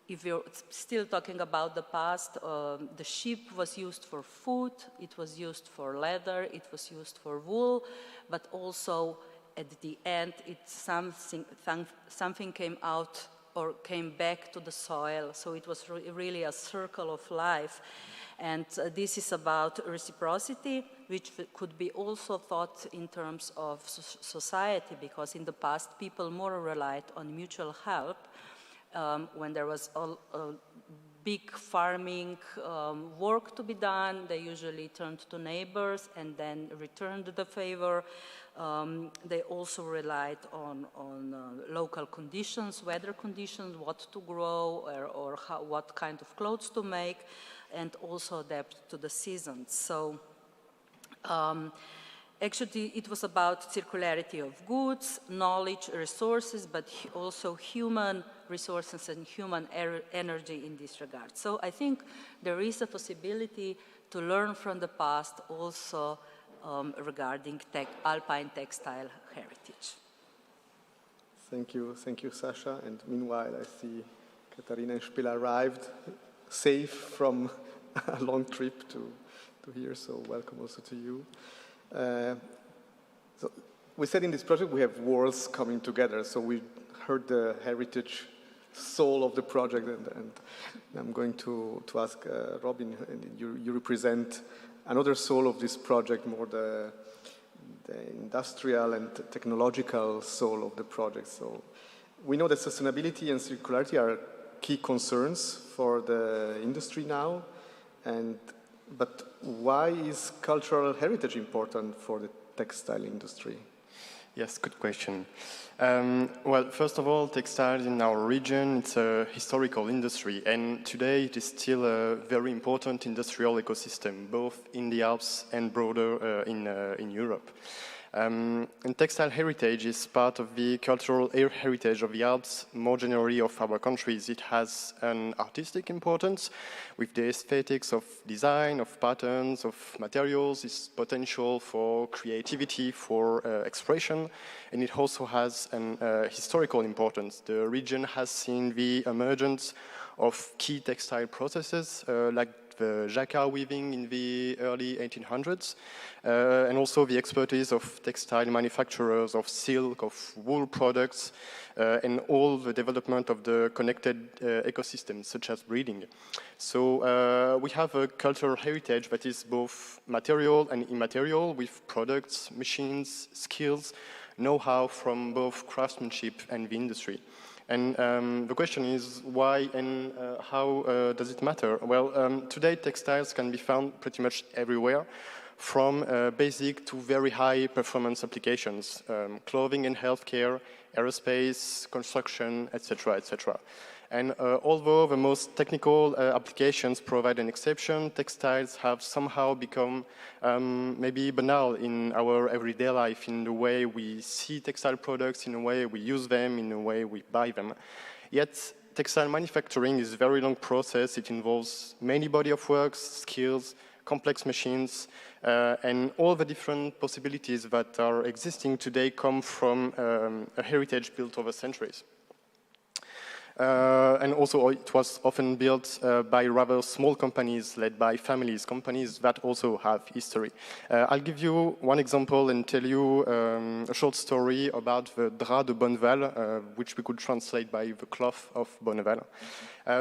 if you're still talking about the past, the sheep was used for food, it was used for leather, it was used for wool, but also at the end, something came out or came back to the soil. So it was really a circle of life. And this is about reciprocity, which could be also thought in terms of society, because in the past, people more relied on mutual help. When there was a big farming work to be done, they usually turned to neighbors and then returned the favor. They also relied on local conditions, weather conditions, what to grow or what kind of clothes to make, and also adapt to the seasons. So actually, it was about circularity of goods, knowledge, resources, but also human resources and human energy in this regard. So I think there is a possibility to learn from the past also regarding Alpine textile heritage. Thank you, Sasha. And meanwhile, I see Katharina and Spila arrived safe from a long trip to here, so welcome also to you. So we said in this project we have worlds coming together, so we heard the heritage soul of the project, and I'm going to ask Robin, you represent another soul of this project, more the industrial and technological soul of the project. So we know that sustainability and circularity are key concerns for the industry now, and But why is cultural heritage important for the textile industry? Yes, good question. Well, first of all, textiles in our region, it's a historical industry, and today it is still a very important industrial ecosystem, both in the Alps and broader in Europe. And textile heritage is part of the cultural heritage of the Alps, more generally of our countries. It has an artistic importance with the aesthetics of design, of patterns, of materials, its potential for creativity, for expression, and it also has an historical importance. The region has seen the emergence of key textile processes like the jacquard weaving in the early 1800s, and also the expertise of textile manufacturers, of silk, of wool products, and all the development of the connected ecosystems, such as breeding. So we have a cultural heritage that is both material and immaterial, with products, machines, skills, know-how from both craftsmanship and the industry. And the question is why and how does it matter? Well, today textiles can be found pretty much everywhere, from basic to very high performance applications, clothing and healthcare, aerospace, construction, etc., etc. And although the most technical applications provide an exception, textiles have somehow become maybe banal in our everyday life, in the way we see textile products, in the way we use them, in the way we buy them. Yet, textile manufacturing is a very long process. It involves many body of work, skills, complex machines, and all the different possibilities that are existing today come from a heritage built over centuries. And also it was often built by rather small companies led by families, companies that also have history. I'll give you one example and tell you a short story about the drap de Bonneval, which we could translate by the cloth of Bonneval.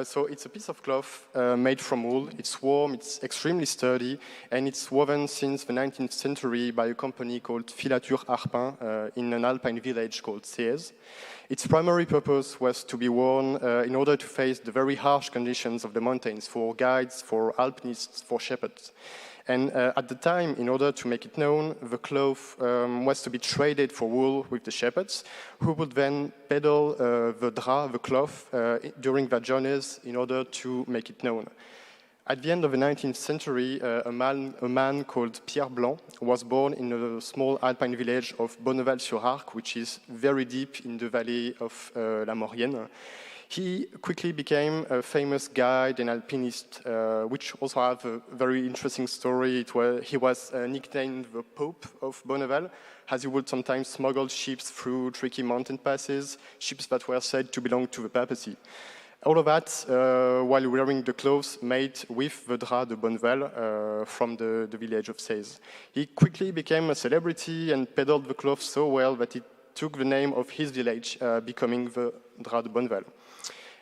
So it's a piece of cloth made from wool. It's warm, it's extremely sturdy, and it's woven since the 19th century by a company called Filature Arpin in an alpine village called Sées. Its primary purpose was to be worn in order to face the very harsh conditions of the mountains for guides, for alpinists, for shepherds. And at the time, in order to make it known, the cloth was to be traded for wool with the shepherds, who would then peddle the drap, the cloth, during their journeys in order to make it known. At the end of the 19th century, a man called Pierre Blanc was born in a small alpine village of Bonneval-sur-Arc, which is very deep in the valley of La Maurienne. He quickly became a famous guide and alpinist, which also have a very interesting story. He was nicknamed the Pope of Bonneval, as he would sometimes smuggle ships through tricky mountain passes, ships that were said to belong to the papacy. All of that while wearing the clothes made with the drap de Bonneval from the village of Sées. He quickly became a celebrity and peddled the cloth so well that it took the name of his village, becoming the drap de Bonneval.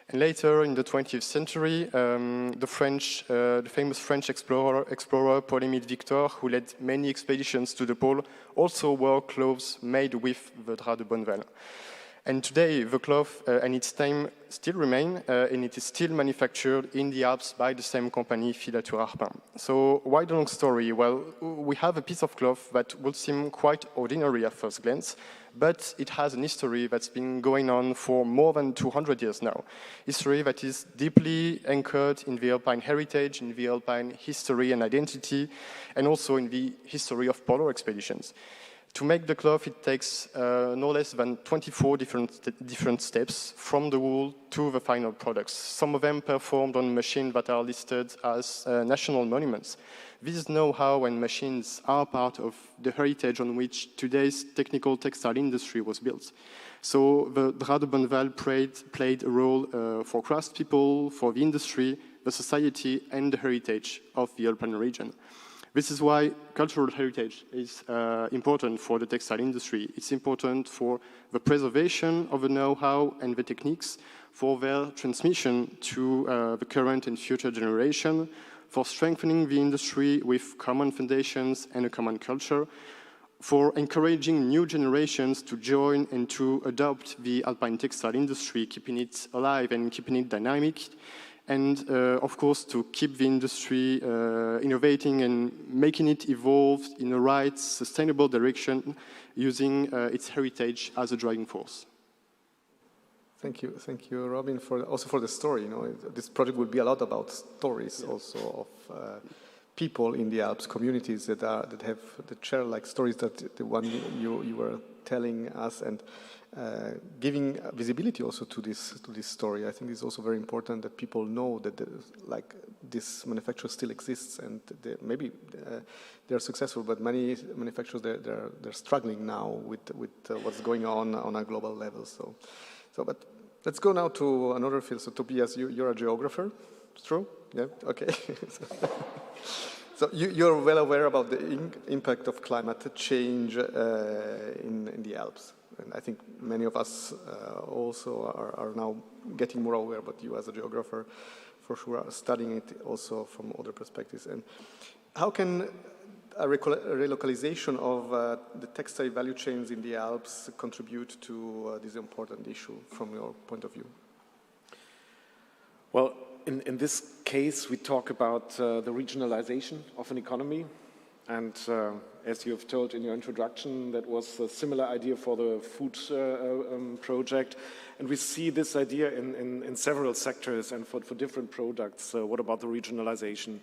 And later, in the 20th century, the famous French explorer Paul-Émile Victor, who led many expeditions to the pole, also wore clothes made with the drap de Bonneval. And today, the cloth and its name still remain, and it is still manufactured in the Alps by the same company, Filature Arpin. So why the long story? Well, we have a piece of cloth that would seem quite ordinary at first glance, but it has an history that's been going on for more than 200 years now. History that is deeply anchored in the Alpine heritage, in the Alpine history and identity, and also in the history of polar expeditions. To make the cloth, it takes no less than 24 different steps from the wool to the final products, some of them performed on machines that are listed as national monuments. This know-how and machines are part of the heritage on which today's technical textile industry was built. So the drap de Bonneval played a role for craftspeople, for the industry, the society, and the heritage of the Alpine region. This is why cultural heritage is important for the textile industry. It's important for the preservation of the know-how and the techniques, for their transmission to the current and future generation, for strengthening the industry with common foundations and a common culture, for encouraging new generations to join and to adopt the Alpine textile industry, keeping it alive and keeping it dynamic, and of course to keep the industry innovating and making it evolve in the right sustainable direction using its heritage as a driving force. Thank you, Robin, also for the story. You know, this project will be a lot about stories, also of people in the Alps, communities that share like stories that the one you were telling us, and giving visibility also to this story. I think it's also very important that people know that this manufacturer still exists, and maybe they're successful, but many manufacturers they're struggling now with what's going on a global level. But let's go now to another field. So Tobias, you're a geographer, it's true? Yeah, okay. So you're well aware about the impact of climate change in the Alps. And I think many of us also are now getting more aware, but you as a geographer for sure are studying it also from other perspectives. And how can a relocalization of the textile value chains in the Alps contribute to this important issue from your point of view? Well, in this case, we talk about the regionalization of an economy. And as you have told in your introduction, that was a similar idea for the food project. And we see this idea in several sectors and for different products. What about the regionalization?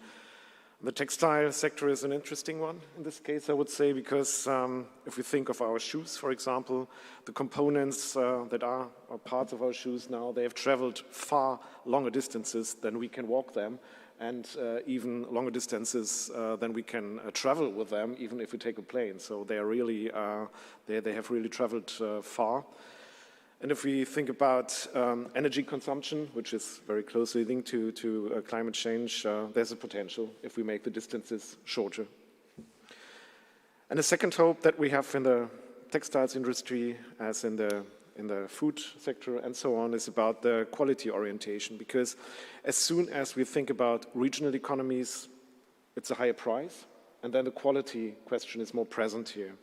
The textile sector is an interesting one in this case, I would say, because if we think of our shoes, for example, the components that are parts of our shoes now, they have traveled far longer distances than we can walk them, and even longer distances than we can travel with them, even if we take a plane. So they are really, they have really traveled far. And if we think about energy consumption, which is very closely linked to climate change, there's a potential if we make the distances shorter. And the second hope that we have in the textiles industry, as in the food sector and so on, is about the quality orientation. Because as soon as we think about regional economies, it's a higher price, and then the quality question is more present here.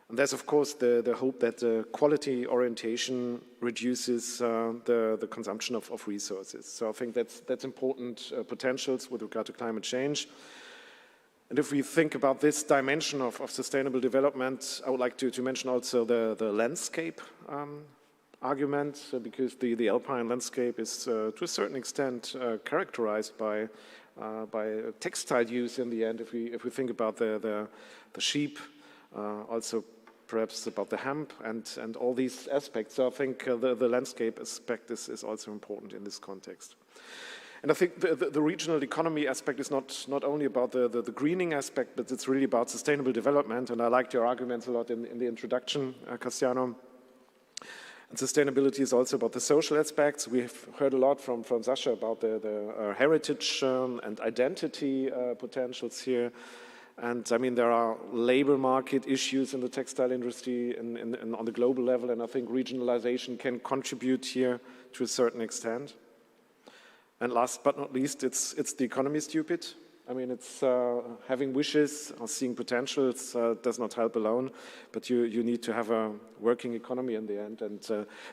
And there's, of course, the hope that the quality orientation reduces the consumption of resources. So I think that's important potentials with regard to climate change. And if we think about this dimension of sustainable development, I would like to mention also the landscape argument, because the alpine landscape is to a certain extent characterized by textile use in the end. If we think about the sheep, also perhaps about the hemp and all these aspects. So I think the landscape aspect is also important in this context. And I think the regional economy aspect is not only about the greening aspect, but it's really about sustainable development. And I liked your arguments a lot in the introduction, Cassiano. And sustainability is also about the social aspects. We've heard a lot from Sasha about the heritage and identity potentials here. And I mean, there are labor market issues in the textile industry and on the global level, and I think regionalization can contribute here to a certain extent. And last but not least, it's the economy stupid. I mean, it's having wishes or seeing potentials does not help alone, but you need to have a working economy in the end. And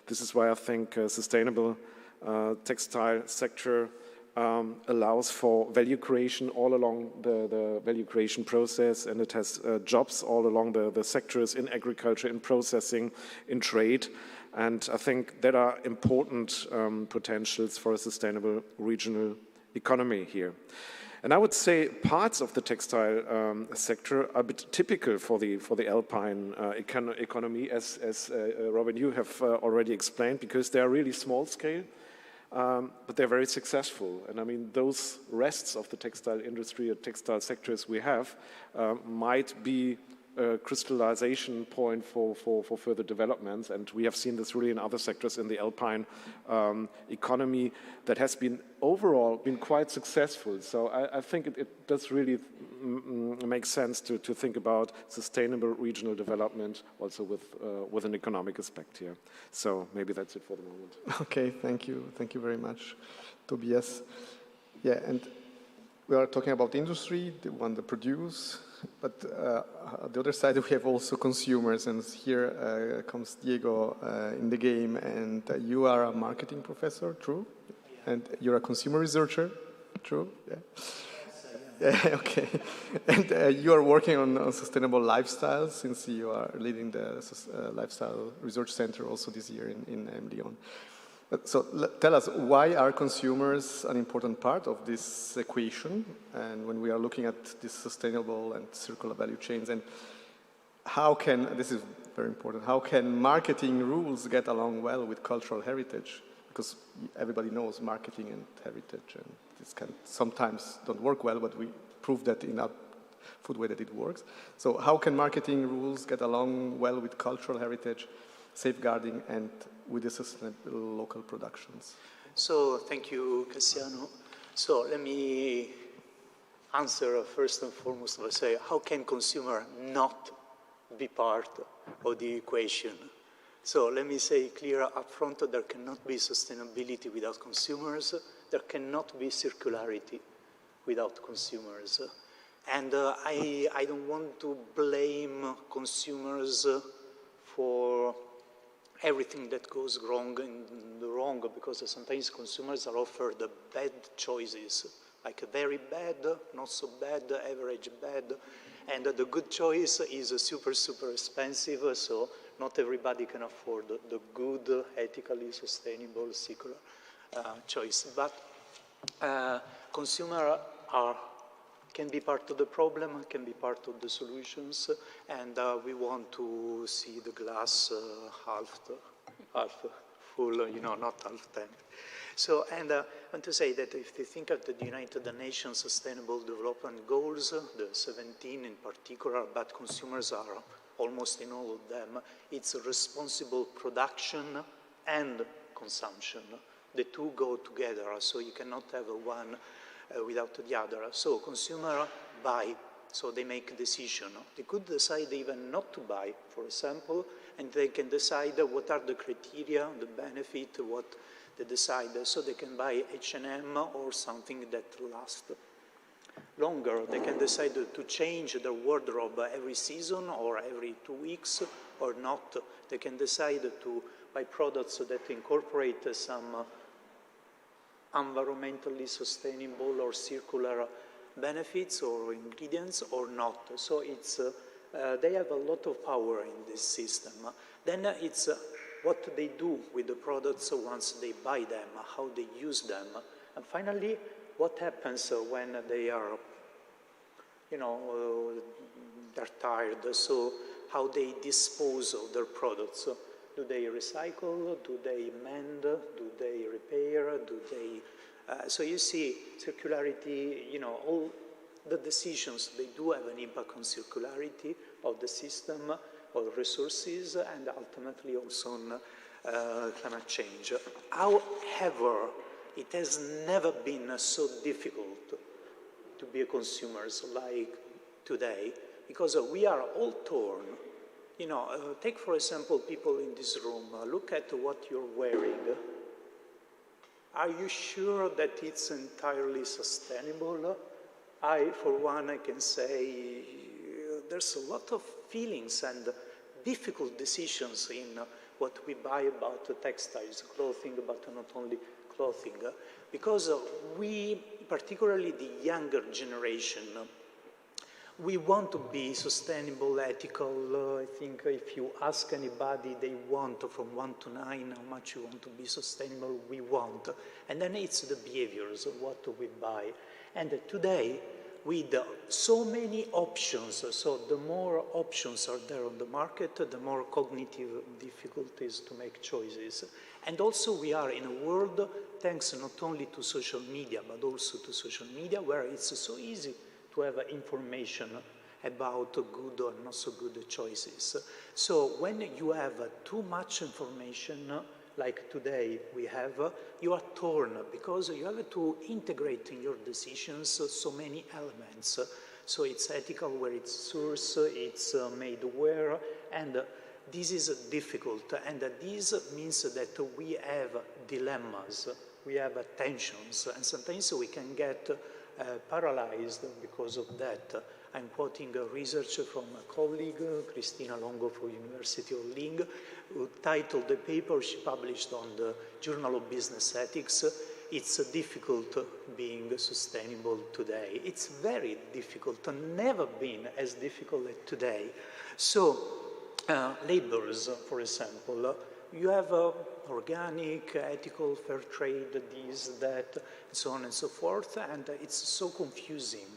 this is why I think sustainable textile sector allows for value creation all along the value creation process, and it has jobs all along the sectors in agriculture, in processing, in trade. And I think that are important potentials for a sustainable regional economy here. And I would say parts of the textile sector are a bit typical for the alpine economy, as Robin, you have already explained, because they are really small scale. But they're very successful. And I mean, those rests of the textile industry or textile sectors we have might be a crystallization point for further developments. And we have seen this really in other sectors in the alpine economy that has been overall quite successful. So I think it does really make sense to think about sustainable regional development also with an economic aspect here. So maybe that's it for the moment. Okay, thank you. Thank you very much, Tobias. Yeah, and we are talking about industry, the one that produce, but on the other side we have also consumers, and here comes Diego in the game, and you are a marketing professor, true? Yes, And you're a consumer researcher, true? Yeah. Okay. And you are working on sustainable lifestyle since you are leading the Lifestyle Research Center also this year in Lyon. So tell us, why are consumers an important part of this equation? And when we are looking at this sustainable and circular value chains, and how can, this is very important, how can marketing rules get along well with cultural heritage? Because everybody knows marketing and heritage, and this can sometimes don't work well, but we prove that in our foodway that it works. So how can marketing rules get along well with cultural heritage, safeguarding, and with the sustainable local productions? So thank you, Cassiano. So let me answer first and foremost by saying, how can consumer not be part of the equation? So let me say clear up front, there cannot be sustainability without consumers. There cannot be circularity without consumers. And I don't want to blame consumers for everything that goes wrong and wrong, because sometimes consumers are offered bad choices, like very bad, not so bad, average bad, and the good choice is super, super expensive, so not everybody can afford the good, ethically sustainable, circular choice. But consumers can be part of the problem, can be part of the solutions, and we want to see the glass half full, you know, not half empty. So, and I want to say that if you think of the United Nations Sustainable Development Goals, the 17 in particular, but consumers are almost in all of them, it's a responsible production and consumption. The two go together, so you cannot have one without the other. So consumer buy, so they make a decision. They could decide even not to buy, for example, and they can decide what are the criteria, the benefit, what they decide. So they can buy H&M or something that lasts longer. They can decide to change their wardrobe every season or every 2 weeks or not. They can decide to buy products that incorporate some environmentally sustainable or circular benefits or ingredients or not. So it's, they have a lot of power in this system. Then it's what they do with the products once they buy them, how they use them. And finally, what happens when they are, you know, they're tired, so how they dispose of their products. Do they recycle? Do they mend? Do they repair? Do they... so you see, circularity, you know, all the decisions, they do have an impact on circularity of the system, of resources, and ultimately also on climate change. However, it has never been so difficult to be a consumer like today, because we are all torn. You know, take for example people in this room, look at what you're wearing. Are you sure that it's entirely sustainable? I, for one, I can say there's a lot of feelings and difficult decisions in what we buy about textiles, clothing, but not only clothing, because we, particularly the younger generation, we want to be sustainable, ethical. I think if you ask anybody, they want from 1 to 9 how much you want to be sustainable, we want. And then it's the behaviors of what we buy. And today, with so many options, so the more options are there on the market, the more cognitive difficulties to make choices. And also we are in a world, thanks not only to social media, but also to social media, where it's so easy to have information about good or not so good choices. So when you have too much information, like today we have, you are torn because you have to integrate in your decisions so many elements. So it's ethical where it's source, it's made where, and this is difficult. And this means that we have dilemmas, we have tensions, and sometimes we can get paralyzed because of that. I'm quoting a research from a colleague, Cristina Longo from University of Ling, who titled the paper she published on the Journal of Business Ethics, it's difficult being sustainable today. It's very difficult, never been as difficult as today. So, labels, for example, you have organic, ethical, fair trade, this, that, and so on and so forth, and it's so confusing.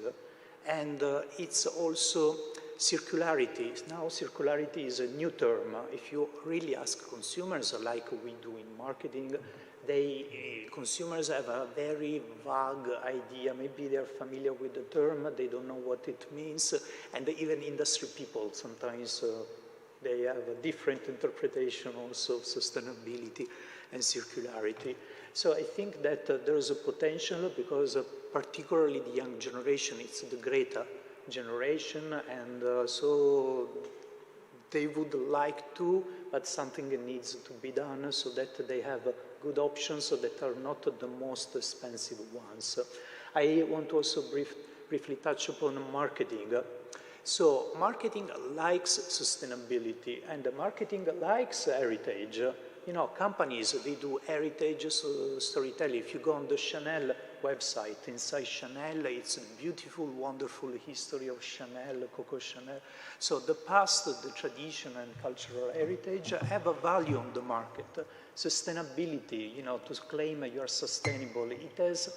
And it's also circularity. Now circularity is a new term. If you really ask consumers, like we do in marketing, consumers have a very vague idea. Maybe they're familiar with the term, they don't know what it means, and even industry people sometimes they have a different interpretation also of sustainability and circularity. So I think that there is a potential because particularly the young generation, it's the Greta generation, and so they would like to, but something needs to be done so that they have good options that are not the most expensive ones. I want to also briefly touch upon marketing. So marketing likes sustainability, and marketing likes heritage. You know, companies, they do heritage storytelling. If you go on the Chanel website, inside Chanel, it's a beautiful, wonderful history of Chanel, Coco Chanel. So the past, the tradition and cultural heritage have a value on the market. Sustainability, you know, to claim you're sustainable, it has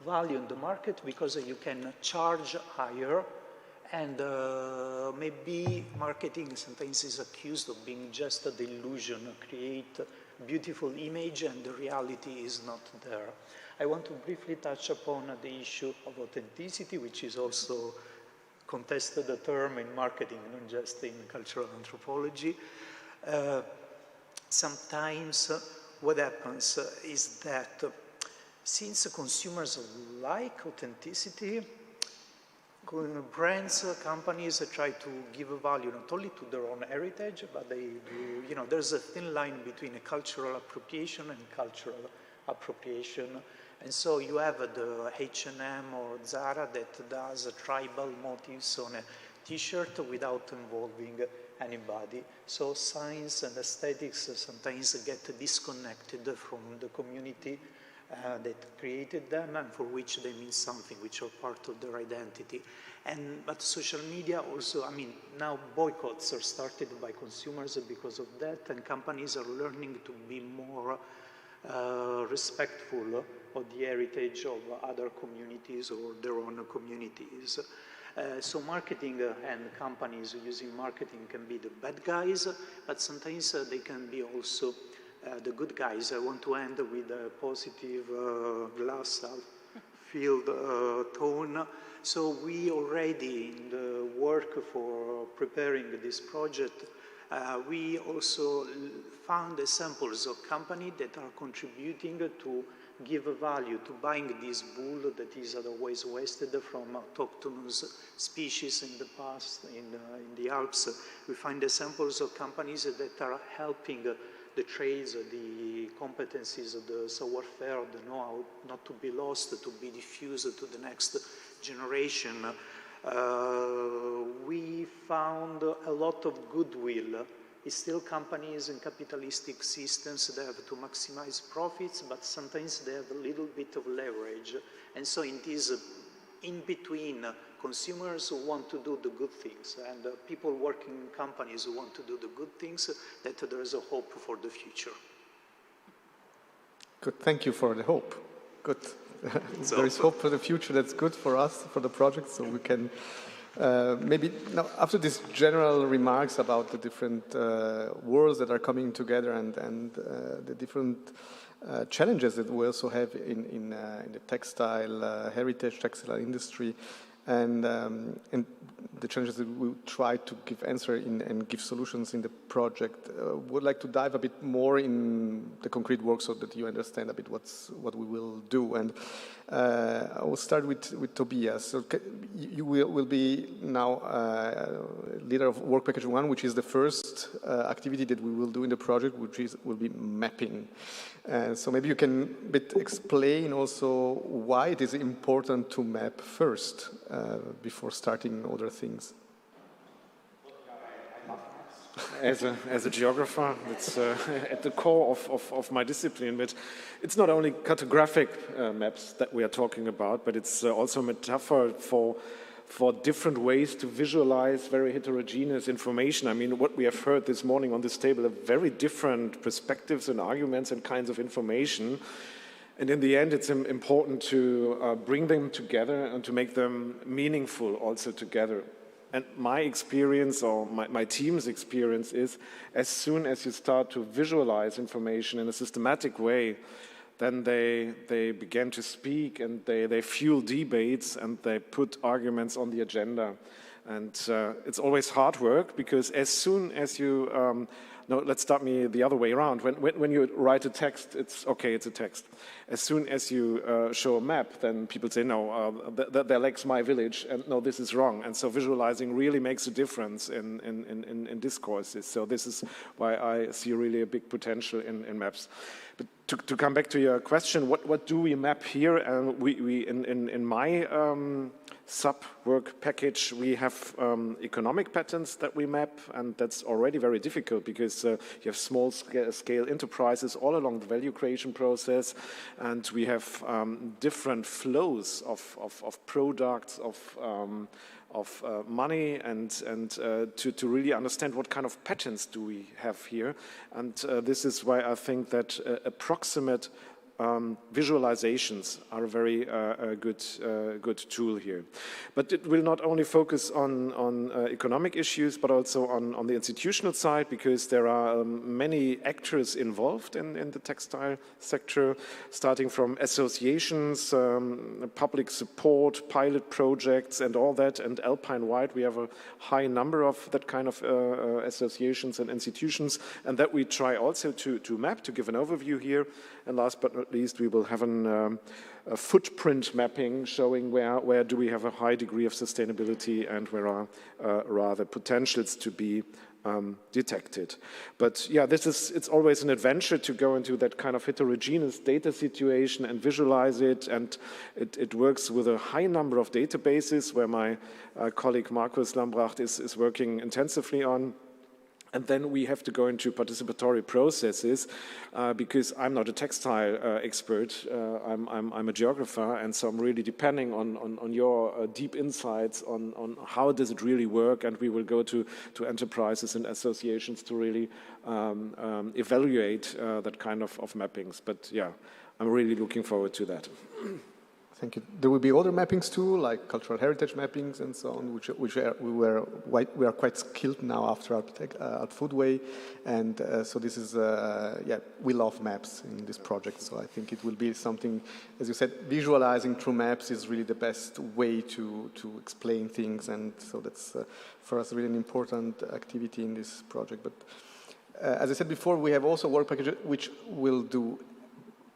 value in the market because you can charge higher. And maybe marketing sometimes is accused of being just a delusion, create a beautiful image and the reality is not there. I want to briefly touch upon the issue of authenticity, which is also contested a term in marketing, not just in cultural anthropology. Sometimes what happens is that since consumers like authenticity, brands, companies try to give value not only to their own heritage, but they do, you know, there's a thin line between a cultural appropriation and cultural appropriation. And so you have the H&M or Zara that does tribal motifs on a t-shirt without involving anybody. So science and aesthetics sometimes get disconnected from the community that created them and for which they mean something, which are part of their identity. But social media also, I mean, now boycotts are started by consumers because of that, and companies are learning to be more respectful of the heritage of other communities or their own communities. So marketing and companies using marketing can be the bad guys, but sometimes they can be also the good guys. I want to end with a positive glass-filled tone. So we already, in the work for preparing this project, we also found examples of companies that are contributing to give value to buying this wool that is otherwise wasted from autochthonous species in the past, in the Alps. We find examples of companies that are helping the trades, the competencies, the savoir-faire, the know-how not to be lost, to be diffused to the next generation. We found a lot of goodwill. It's still companies in capitalistic systems that have to maximize profits, but sometimes they have a little bit of leverage. And so in this in-between, consumers who want to do the good things and people working in companies who want to do the good things, that there is a hope for the future. Good, thank you for the hope. Good. There is hope for the future. That's good for us, for the project, so we can maybe now, after these general remarks about the different worlds that are coming together and the different challenges that we also have in the textile heritage, textile industry, and the challenges that we try to give answer in and give solutions in the project. Would like to dive a bit more in the concrete work so that you understand a bit what we will do. And I will start with Tobias. So you will be now leader of work package 1, which is the first activity that we will do in the project, which will be mapping. So maybe you can explain also why it is important to map first before starting other things. as a geographer. It's at the core of my discipline. But it's not only cartographic maps that we are talking about, but it's also a metaphor for different ways to visualize very heterogeneous information. I mean, what we have heard this morning on this table are very different perspectives and arguments and kinds of information. And in the end, it's important to bring them together and to make them meaningful also together. And my experience, or my team's experience, is as soon as you start to visualize information in a systematic way, then they begin to speak and they fuel debates and they put arguments on the agenda. And it's always hard work, because as soon as you, no, let's start me the other way around. When you write a text, it's okay, it's a text. As soon as you show a map, then people say, no, that lacks my village, and no, this is wrong. And so visualizing really makes a difference in discourses. So this is why I see really a big potential in maps. But to come back to your question, what do we map here? And we in my sub-work package, we have economic patterns that we map, and that's already very difficult, because you have small-scale enterprises all along the value creation process, and we have different flows of products, of money, and to really understand what kind of patterns do we have here. And this is why I think that approximate visualizations are a very good tool here. But it will not only focus on economic issues, but also on the institutional side, because there are many actors involved in the textile sector, starting from associations, public support, pilot projects, and all that. And Alpine-wide, we have a high number of that kind of associations and institutions, and that we try also to map, to give an overview here. And last but not least, we will have a footprint mapping showing where do we have a high degree of sustainability and where are rather potentials to be detected. But yeah, it's always an adventure to go into that kind of heterogeneous data situation and visualize it, and it works with a high number of databases where my colleague Markus Lambracht is working intensively on. And then we have to go into participatory processes, because I'm not a textile expert. I'm a geographer, and so I'm really depending on your deep insights on how does it really work. And we will go to enterprises and associations to really evaluate that kind of mappings. But yeah, I'm really looking forward to that. Thank you. There will be other mappings too, like cultural heritage mappings and so on, we are quite skilled now after Alp Foodway, and so this is we love maps in this project. So I think it will be something, as you said, visualizing through maps is really the best way to explain things, and so that's for us really an important activity in this project. But as I said before, we have also a work package which will do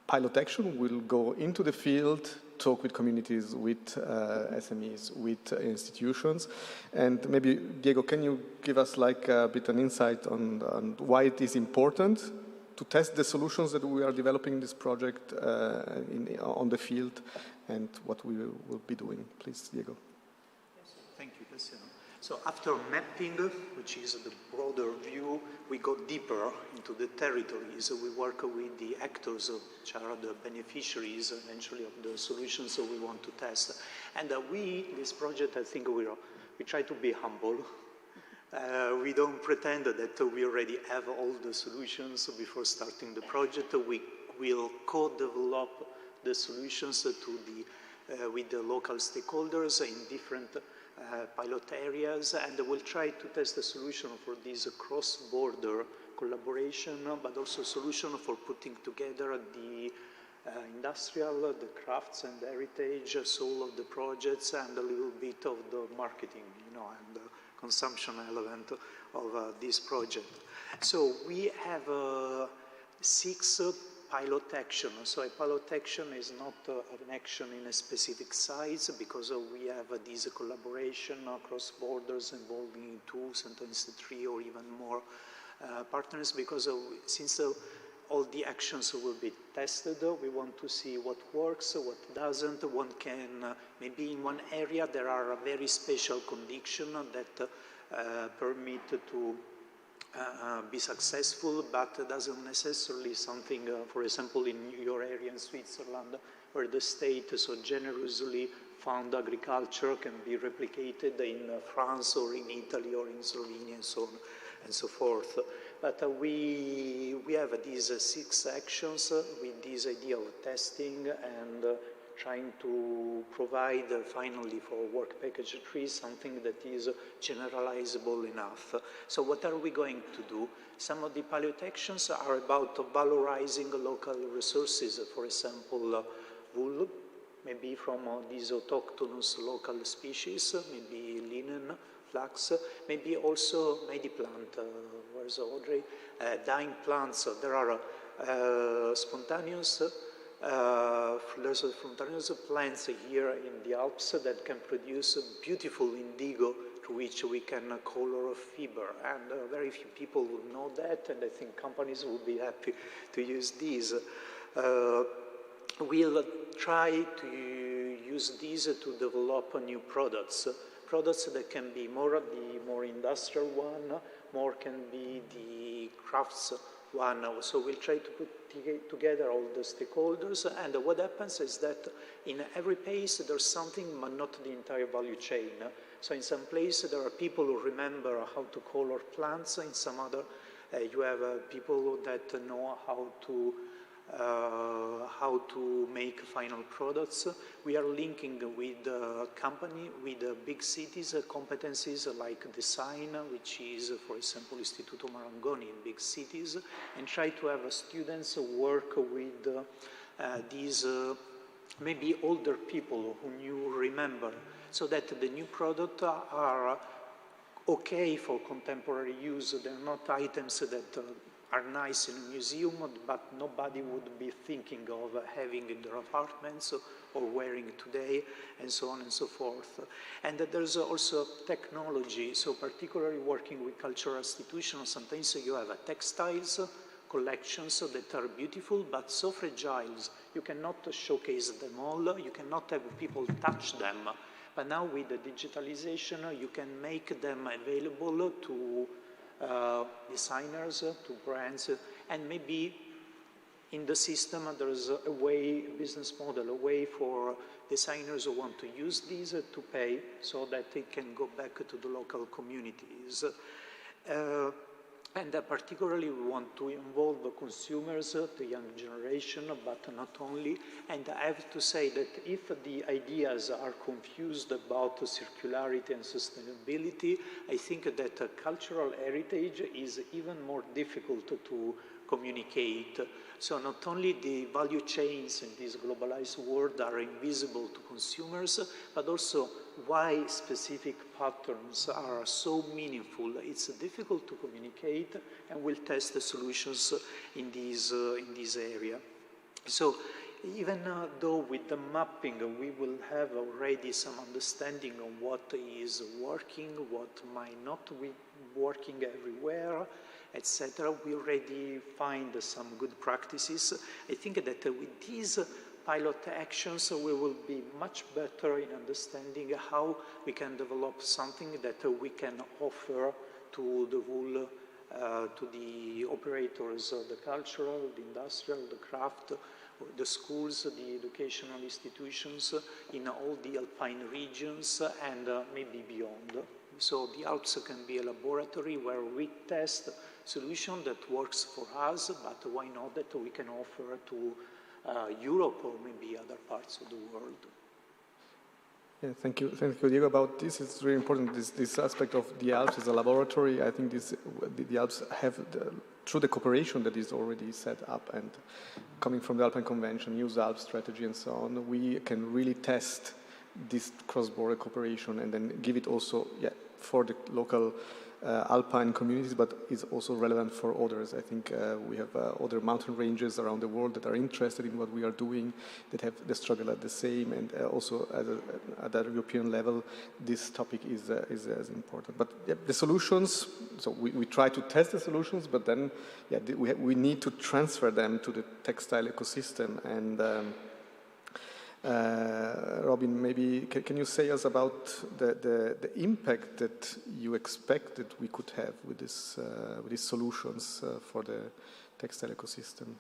pilot action. We'll go into the field, talk with communities, with SMEs, with institutions. And maybe, Diego, can you give us like a bit an insight on why it is important to test the solutions that we are developing in this project on the field, and what we will be doing? Please, Diego. Yes, thank you, Cassiano. So after mapping, which is the broader view, we go deeper into the territories. We work with the actors, which are the beneficiaries eventually of the solutions that we want to test. And this project, I think we try to be humble. We don't pretend that we already have all the solutions before starting the project. We will co-develop the solutions with the local stakeholders in different pilot areas, and we'll try to test a solution for this cross-border collaboration, but also a solution for putting together the industrial, the crafts and the heritage soul of the projects, and a little bit of the marketing, and the consumption element of this project. So we have 6 pilot action. So a pilot action is not an action in a specific size, because we have this collaboration across borders involving 2, sometimes 3 or even more partners, because since all the actions will be tested, we want to see what works, what doesn't. One can, maybe in one area there are very special conditions that permit to be successful, but doesn't necessarily something, for example, in your area in Switzerland, where the state so generously fund agriculture can be replicated in France or in Italy or in Slovenia and so on and so forth. But we have these 6 actions with this idea of testing and trying to provide finally for work package 3 something that is generalizable enough. So what are we going to do? Some of the pilot actions are about valorizing local resources, for example, wool, maybe from these autochthonous local species, maybe linen, flax, maybe also mediplant, where's Audrey? Dying plants. There are spontaneous plants here in the Alps that can produce beautiful indigo through which we can color a fiber. And very few people would know that, and I think companies will be happy to use these. We'll try to use these to develop new products. Products that can be the more industrial one, more can be the crafts one. So we'll try to put together all the stakeholders, and what happens is that in every place there's something, but not the entire value chain. So in some places there are people who remember how to color plants, in some other you have people that know how to make final products. We are linking with company, with big cities, competencies like design, which is, for example, Istituto Marangoni in big cities, and try to have students work with these maybe older people who you remember, so that the new products are okay for contemporary use. They're not items that are nice in a museum, but nobody would be thinking of having in their apartments or wearing today, and so on and so forth. And there's also technology, so particularly working with cultural institutions, sometimes you have textiles collections that are beautiful, but so fragile, you cannot showcase them all, you cannot have people touch them. But now with the digitalization, you can make them available to designers, to brands, and maybe in the system there's a way, business model, a way for designers who want to use these to pay so that they can go back to the local communities. And particularly we want to involve the consumers, the young generation, but not only. And I have to say that if the ideas are confused about circularity and sustainability, I think that cultural heritage is even more difficult to communicate. So not only the value chains in this globalized world are invisible to consumers, but also why specific patterns are so meaningful. It's difficult to communicate, and we'll test the solutions in this area. So even though with the mapping we will have already some understanding of what is working, what might not be working everywhere, etc., we already find some good practices. I think that with these pilot actions, we will be much better in understanding how we can develop something that we can offer to the whole, to the operators, the cultural, the industrial, the craft, the schools, the educational institutions in all the Alpine regions and maybe beyond. So the Alps can be a laboratory where we test solution that works for us, but why not that we can offer to Europe or maybe other parts of the world. Yeah, thank you, Diego. About this, it's really important. This aspect of the Alps as a laboratory. I think the Alps have, through the cooperation that is already set up and coming from the Alpine Convention, Use Alps strategy, and so on, we can really test this cross-border cooperation and then give it also, for the local Alpine communities, but is also relevant for others. I think we have other mountain ranges around the world that are interested in what we are doing, that have the struggle at the same, and also at the European level, this topic is as important. But the solutions, so we try to test the solutions, but then we need to transfer them to the textile ecosystem, Robin, maybe can you say us about the impact that you expect that we could have with these solutions for the textile ecosystem?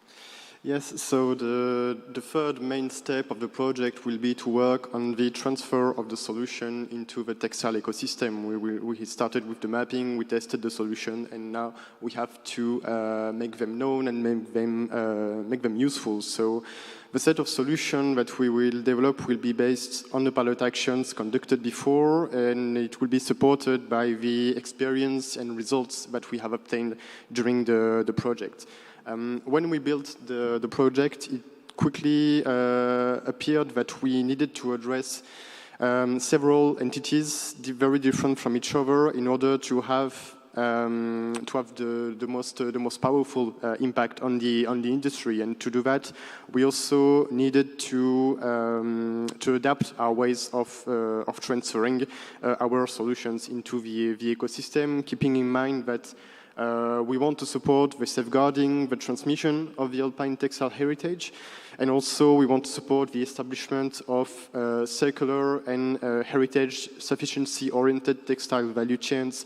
Yes, so the third main step of the project will be to work on the transfer of the solution into the textile ecosystem. We started with the mapping, we tested the solution, and now we have to make them known and make them useful. So the set of solutions that we will develop will be based on the pilot actions conducted before, and it will be supported by the experience and results that we have obtained during the project. When we built the project, it quickly appeared that we needed to address several entities very different from each other in order to have the most powerful impact on the industry. And to do that, we also needed to adapt our ways of transferring our solutions into the ecosystem, keeping in mind that we want to support the safeguarding, the transmission of the alpine textile heritage, and also we want to support the establishment of circular and heritage sufficiency-oriented textile value chains,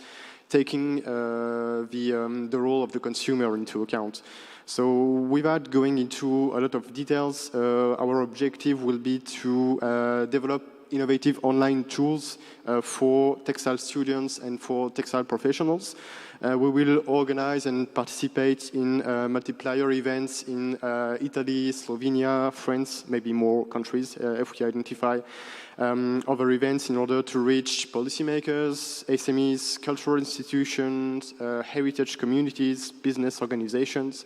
taking the role of the consumer into account. So without going into a lot of details, our objective will be to develop innovative online tools for textile students and for textile professionals. We will organize and participate in multiplier events in Italy, Slovenia, France, maybe more countries if we identify other events in order to reach policymakers, SMEs, cultural institutions, heritage communities, business organizations.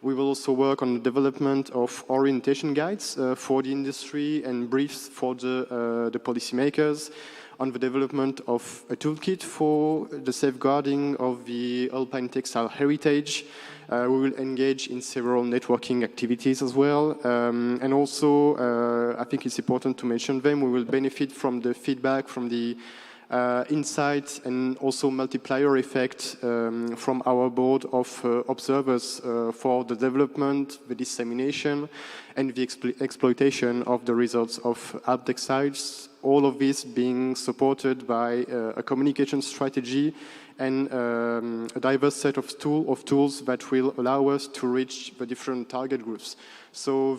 We will also work on the development of orientation guides for the industry and briefs for the policymakers, on the development of a toolkit for the safeguarding of the alpine textile heritage. We will engage in several networking activities as well. And also, I think it's important to mention them, we will benefit from the feedback, from the insights and also multiplier effect from our board of observers for the development, the dissemination, and the exploitation of the results of AlpTextyles. All of this being supported by a communication strategy and a diverse set of tools that will allow us to reach the different target groups. So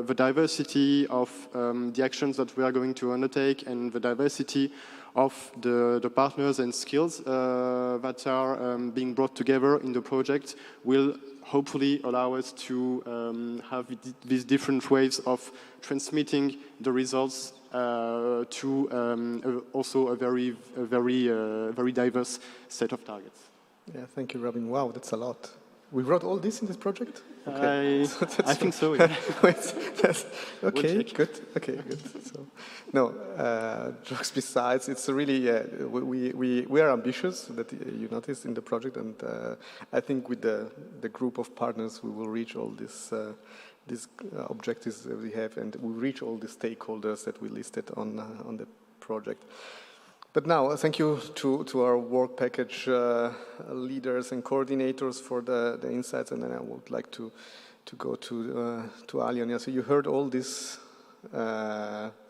the diversity of the actions that we are going to undertake and the diversity of the partners and skills that are being brought together in the project will hopefully allow us to have these different ways of transmitting the results to also a very diverse set of targets. Yeah, thank you, Robin. Wow, that's a lot. We wrote all this in this project? Okay. I think so, yeah. Okay, good. Okay, good. So, no, jokes besides, it's really, we are ambitious, that you noticed in the project, and I think with the group of partners, we will reach all these objectives that we have, and we reach all the stakeholders that we listed on the project. But now, thank you to our work package leaders and coordinators for the insights, and then I would like to go to Aljan. Yeah, so you heard all these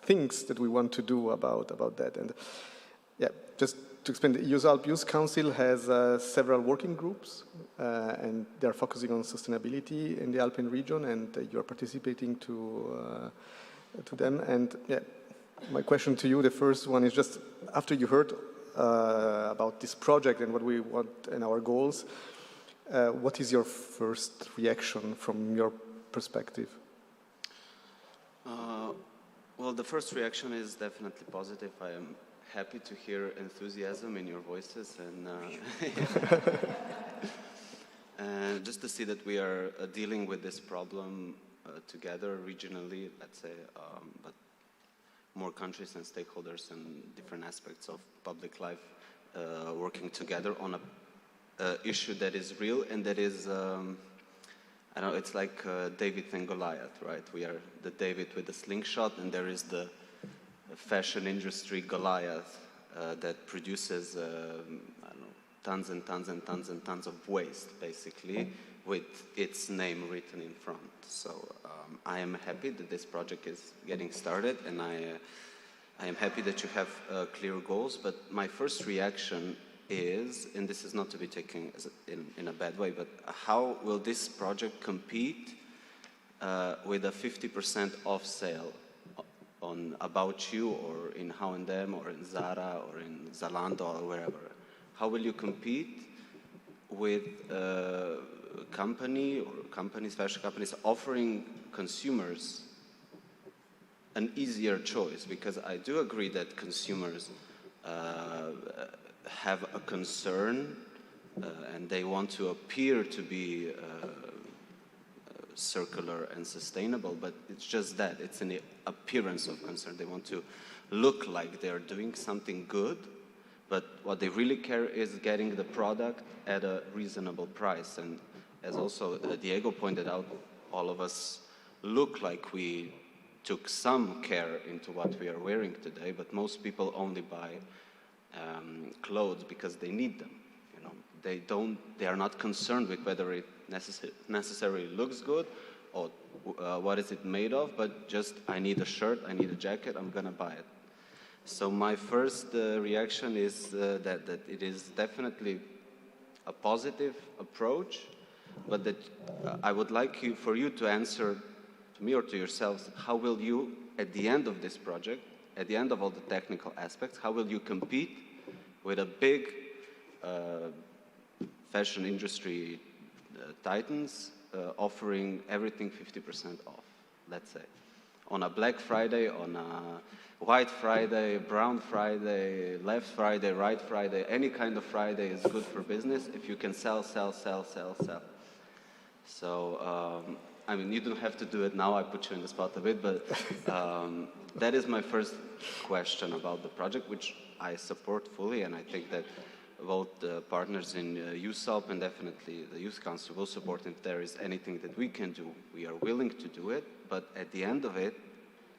things that we want to do about that, and yeah, just to explain, the EU's Youth Council has several working groups, and they are focusing on sustainability in the Alpine region, and you are participating to them, and yeah. My question to you, the first one is just after you heard about this project and what we want and our goals, what is your first reaction from your perspective? Well, the first reaction is definitely positive. I am happy to hear enthusiasm in your voices, and just to see that we are dealing with this problem together regionally, let's say, but more countries and stakeholders and different aspects of public life working together on a issue that is real and that is, I don't know, it's like David and Goliath, right? We are the David with the slingshot, and there is the fashion industry Goliath that produces, I don't know, tons and tons and tons and tons of waste, basically, with its name written in front. So I am happy that this project is getting started, and I am happy that you have clear goals, but my first reaction is, and this is not to be taken as in a bad way, but how will this project compete with a 50% off sale on About You or in H&M or in Zara or in Zalando or wherever? How will you compete with a company or companies, fashion companies, offering consumers an easier choice? Because I do agree that consumers have a concern and they want to appear to be circular and sustainable, but it's just that, it's an appearance of concern. They want to look like they're doing something good, but what they really care is getting the product at a reasonable price. And as also Diego pointed out, all of us look like we took some care into what we are wearing today, but most people only buy clothes because they need them. You know, they are not concerned with whether it necessarily looks good or what is it made of, but just I need a shirt, I need a jacket, I'm gonna buy it. So my first reaction is that it is definitely a positive approach, but that I would like for you to answer to me or to yourselves, how will you, at the end of this project, at the end of all the technical aspects, how will you compete with a big fashion industry titans offering everything 50% off, let's say, on a Black Friday, on a White Friday, Brown Friday, Left Friday, Right Friday, any kind of Friday is good for business if you can sell. So, I mean, you don't have to do it now, I put you in the spot a bit, but that is my first question about the project, which I support fully, and I think that both the partners in USALP and definitely the Youth Council will support if there is anything that we can do. We are willing to do it, but at the end of it,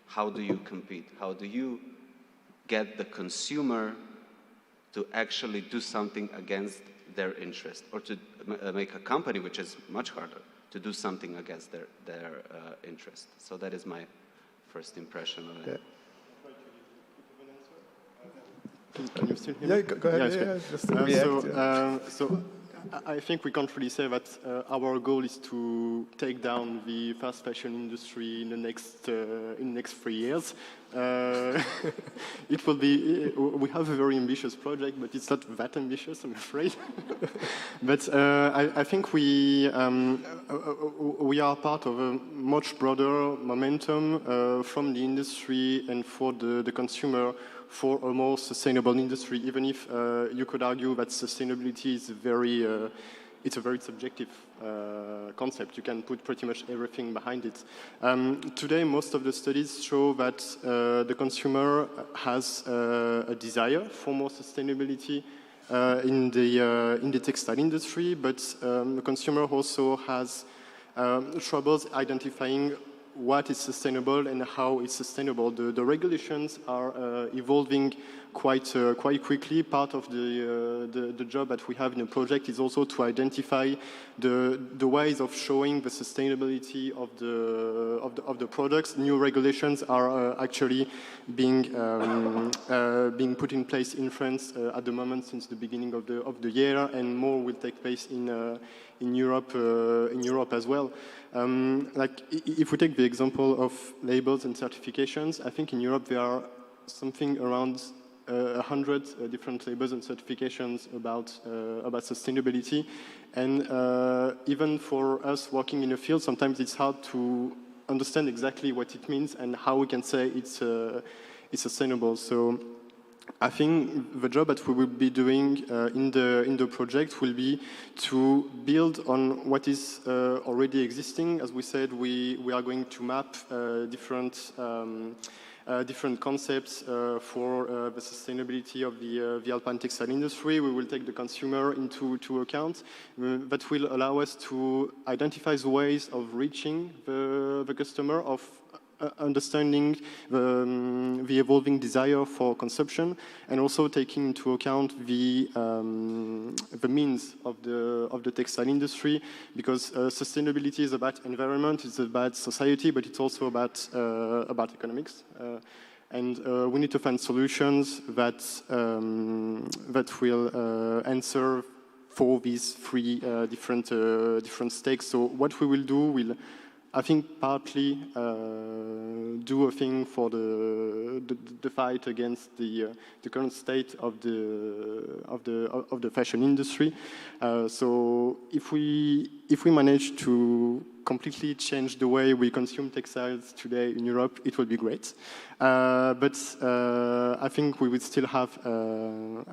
how do you compete? How do you get the consumer to actually do something against their interest, or to make a company, which is much harder, to do something against their interest? So that is my first impression of it. Can you still hear me? Yeah, go ahead. Yeah, so I think we can't really say that our goal is to take down the fast fashion industry in the next 3 years. It will be. We have a very ambitious project, but it's not that ambitious, I'm afraid. But I think we are part of a much broader momentum from the industry and for the consumer, for a more sustainable industry, even if you could argue that sustainability is it's a very subjective concept. You can put pretty much everything behind it. Today, most of the studies show that the consumer has a desire for more sustainability in the textile industry, but the consumer also has troubles identifying what is sustainable and how it's sustainable. The regulations are evolving quite quickly. Part of the job that we have in the project is also to identify the ways of showing the sustainability of the products. New regulations are actually being put in place in France at the moment since the beginning of the year, and more will take place in Europe as well. Like if we take the example of labels and certifications, I think in Europe there are something around 100 different labels and certifications about sustainability, and even for us working in the field, sometimes it's hard to understand exactly what it means and how we can say it's sustainable. So I think the job that we will be doing in the project will be to build on what is already existing. As we said, we are going to map different concepts for the sustainability of the alpine textile industry. We will take the consumer into account. That will allow us to identify the ways of reaching the customer, of understanding the evolving desire for consumption, and also taking into account the means of the textile industry, because sustainability is about environment, it's about society, but it's also about economics. And we need to find solutions that will answer for these three different stakes. So what we will do will, I think, partly do a thing for the fight against the current state of the fashion industry. So if we manage to completely change the way we consume textiles today in Europe, it will be great. But I think we would still have a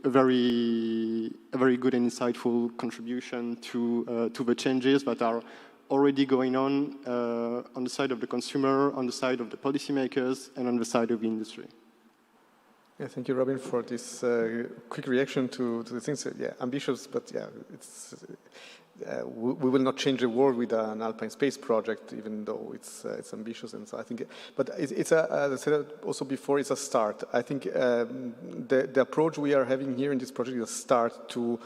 very good and insightful contribution to the changes that are already going on the side of the consumer, on the side of the policymakers, and on the side of the industry. Yeah, thank you, Robin, for this quick reaction to the things. Yeah, ambitious, but yeah, it's we will not change the world with an Alpine Space project, even though it's ambitious. And so I think, but it's as I said also before, it's a start. I think the approach we are having here in this project is a start to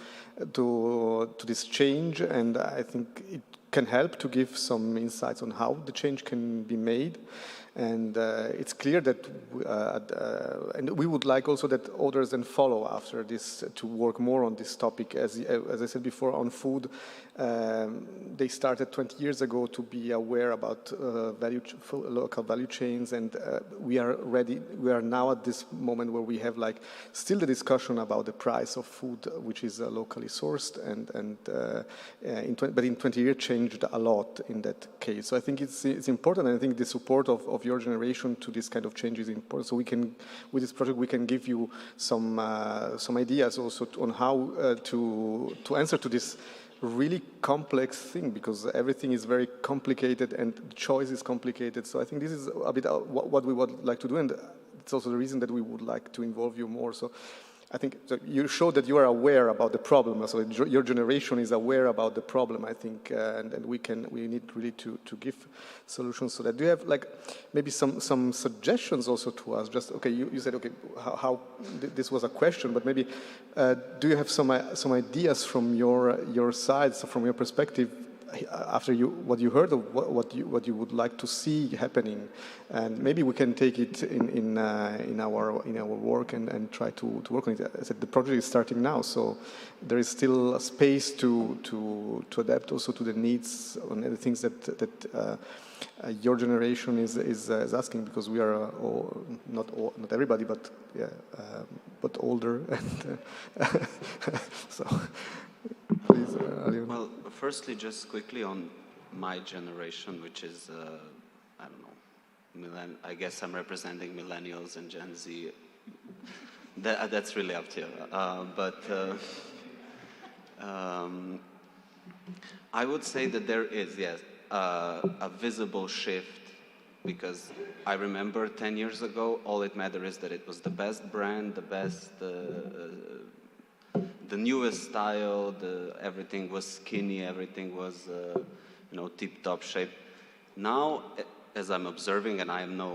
this change, and I think it can help to give some insights on how the change can be made. And it's clear that, and we would like also that others then follow after this to work more on this topic. As I said before, on food, they started 20 years ago to be aware about local value chains, and we are ready. We are now at this moment where we have like still the discussion about the price of food, which is locally sourced, but in 20 years changed a lot in that case. So I think it's important, and I think the support of your generation to this kind of change is important. So we can, with this project, we can give you some ideas also on how to answer to this really complex thing, because everything is very complicated and the choice is complicated. So I think this is a bit what we would like to do, and it's also the reason that we would like to involve you more. So I think you showed that you are aware about the problem. So your generation is aware about the problem, I think, and we need really to give solutions. So that, do you have like maybe some suggestions also to us? Just okay, you said okay, how this was a question, but maybe do you have some ideas from your side, so from your perspective, after what you heard of what you would like to see happening, and maybe we can take it in our work and try to work on it. I said the project is starting now, so there is still a space to adapt also to the needs on the things that your generation is asking, because we are not everybody, but yeah, but older, and so. Please, well, firstly, just quickly on my generation, which is, I don't know, I guess I'm representing millennials and Gen Z. That's really up to you. But I would say that there is, yes, a visible shift, because I remember 10 years ago, all it mattered is that it was the best brand, the best... the newest style, everything was skinny, everything was, tip-top shape. Now, as I'm observing, and I am no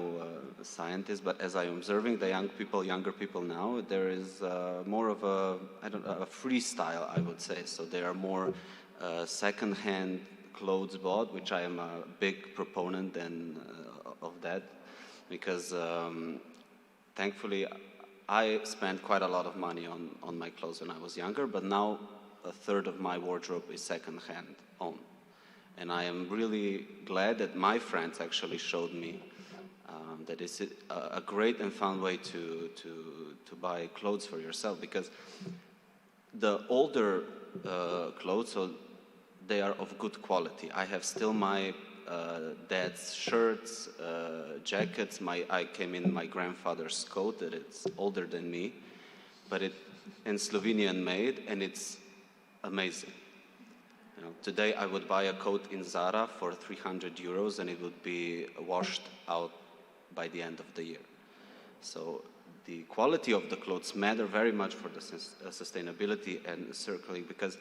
scientist, but as I'm observing the younger people now, there is more of a freestyle, I would say. So there are more second-hand clothes bought, which I am a big proponent of that, because thankfully, I spent quite a lot of money on my clothes when I was younger, but now a third of my wardrobe is second-hand owned. And I am really glad that my friends actually showed me that it's a great and fun way to buy clothes for yourself, because the older clothes, so they are of good quality. I have still my dad's shirts, jackets. I came in my grandfather's coat that it's older than me, but it's Slovenian made, and it's amazing. Today I would buy a coat in Zara for 300 euros, and it would be washed out by the end of the year. So the quality of the clothes matter very much for the sustainability and circling, because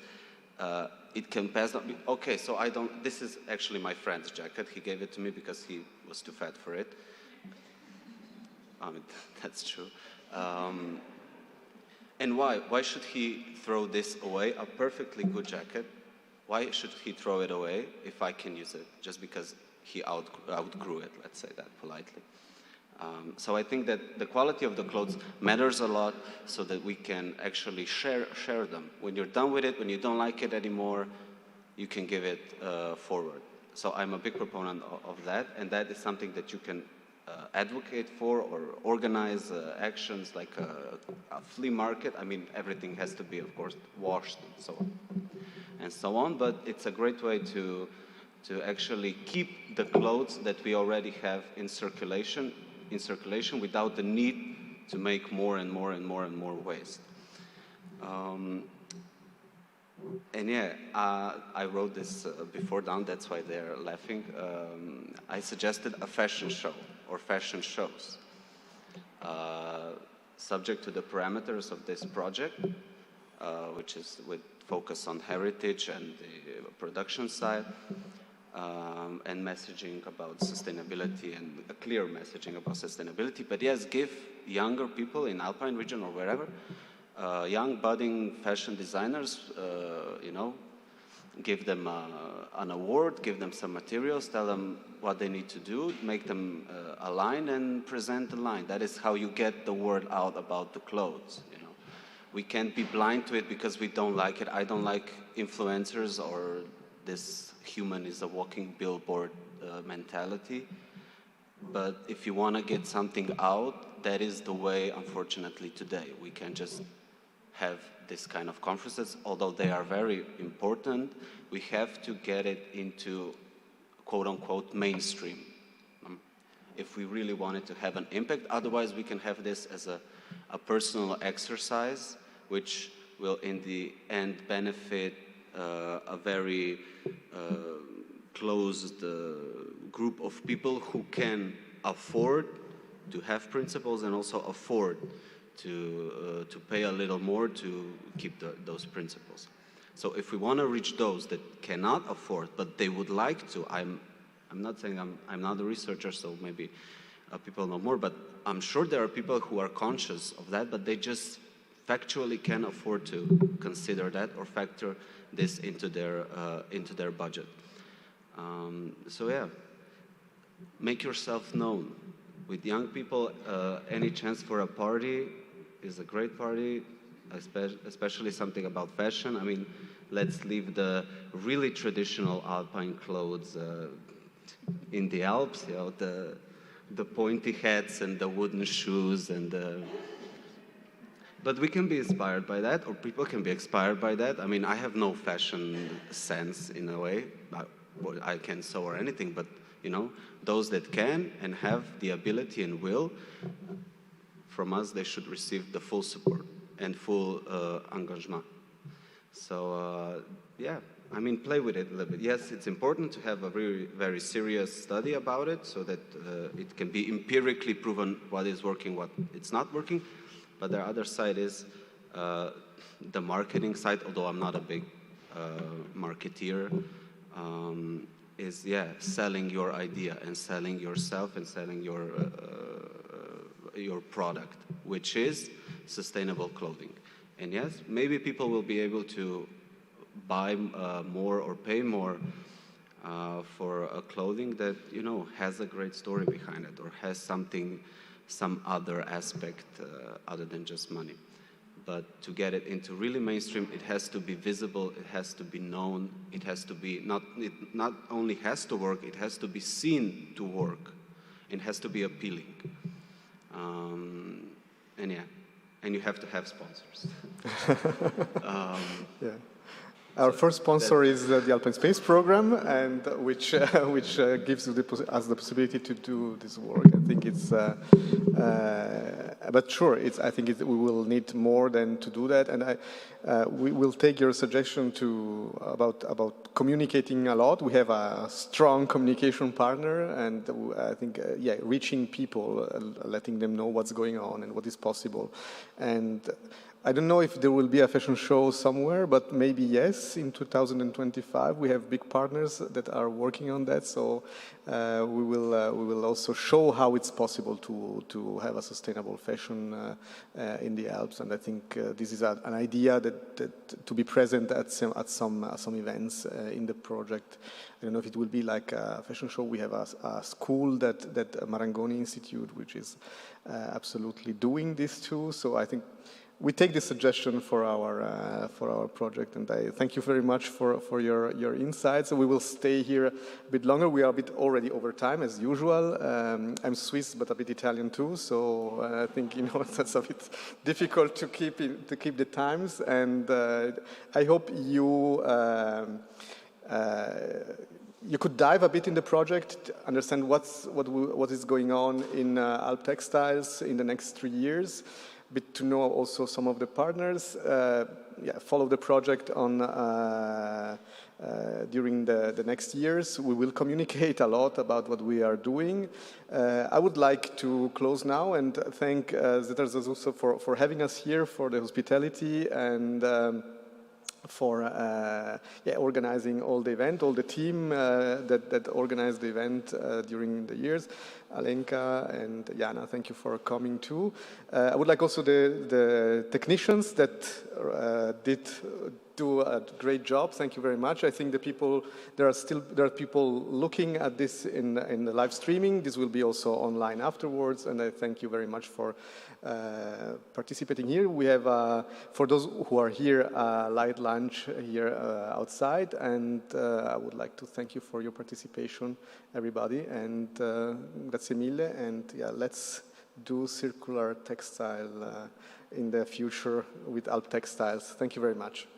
it can pass on. Okay, so I don't, this is actually my friend's jacket. He gave it to me because he was too fat for it. I mean, that's true. And why? Why should he throw this away? A perfectly good jacket. Why should he throw it away if I can use it? Just because he outgrew it, let's say that politely. So I think that the quality of the clothes matters a lot, so that we can actually share them. When you're done with it, when you don't like it anymore, you can give it forward. So I'm a big proponent of that, and that is something that you can advocate for or organize actions like a flea market. I mean, everything has to be, of course, washed and so on, but it's a great way to actually keep the clothes that we already have in circulation without the need to make more and more and more and more waste. And yeah, I wrote this before down, that's why they're laughing. I suggested a fashion show or fashion shows, subject to the parameters of this project, which is with focus on heritage and the production side, and messaging about sustainability, and a clear messaging about sustainability. But yes, give younger people in Alpine region or wherever, young budding fashion designers, you know, give them an award, give them some materials, tell them what they need to do, make them a line and present the line. That is how you get the word out about the clothes, you know. We can't be blind to it because we don't like it. I don't like influencers or this human is a walking billboard mentality. But if you want to get something out, that is the way, unfortunately, today. We can just have this kind of conferences, although they are very important. We have to get it into, quote-unquote, mainstream, if we really want it to have an impact. Otherwise, we can have this as a personal exercise, which will, in the end, benefit a very closed group of people who can afford to have principles and also afford to pay a little more to keep those principles. So if we want to reach those that cannot afford, but they would like to, I'm not saying I'm not a researcher, so maybe people know more, but I'm sure there are people who are conscious of that, but they just factually can afford to consider that or factor this into their budget. So yeah, make yourself known. With young people, any chance for a party is a great party, especially something about fashion. I mean, let's leave the really traditional alpine clothes in the Alps, you know, the pointy hats and the wooden shoes and but we can be inspired by that, or people can be inspired by that. I mean, I have no fashion sense in a way. I can't sew or anything, but you know, those that can and have the ability and will, from us, they should receive the full support and full engagement. So yeah, I mean, play with it a little bit. Yes, it's important to have a very, very serious study about it so that it can be empirically proven what is working, what it's not working. But the other side is the marketing side, although I'm not a big marketeer, is, yeah, selling your idea and selling yourself and selling your product, which is sustainable clothing. And yes, maybe people will be able to buy more or pay more for a clothing that, you know, has a great story behind it or has something, some other aspect other than just money. But to get it into really mainstream, it has to be visible, it has to be known, it has to be, it not only has to work, it has to be seen to work. It has to be appealing. And yeah, and you have to have sponsors. Yeah. Our first sponsor is the Alpine Space Program, and which gives us the possibility to do this work. I think it's, but sure, I think we will need more than to do that, and we will take your suggestion about communicating a lot. We have a strong communication partner, and I think yeah, reaching people, letting them know what's going on and what is possible, and I don't know if there will be a fashion show somewhere, but maybe yes, in 2025. We have big partners that are working on that, so we will also show how it's possible to have a sustainable fashion in the Alps, and I think this is an idea that to be present at some events in the project. I don't know if it will be like a fashion show. We have a school that Marangoni Institute, which is absolutely doing this too, so I think we take this suggestion for our project, and I thank you very much for your insights. We will stay here a bit longer. We are a bit already over time as usual. I'm Swiss, but a bit Italian too, so I think that's a bit difficult to keep the times. And I hope you could dive a bit in the project, understand what is going on in AlpTextyles in the next 3 years. Bit to know also some of the partners, follow the project on during the next years. We will communicate a lot about what we are doing. I would like to close now and thank Zetas also for having us here, for the hospitality, and for organizing all the event, all the team that organized the event during the years. Alenka and Jana, thank you for coming too. I would like also the technicians that did do a great job. Thank you very much. I think there are people looking at this in the live streaming. This will be also online afterwards, and I thank you very much for participating here. We have, for those who are here, a light lunch here outside, and I would like to thank you for your participation, everybody, and grazie mille, and let's do circular textile in the future with AlpTextyles. Thank you very much.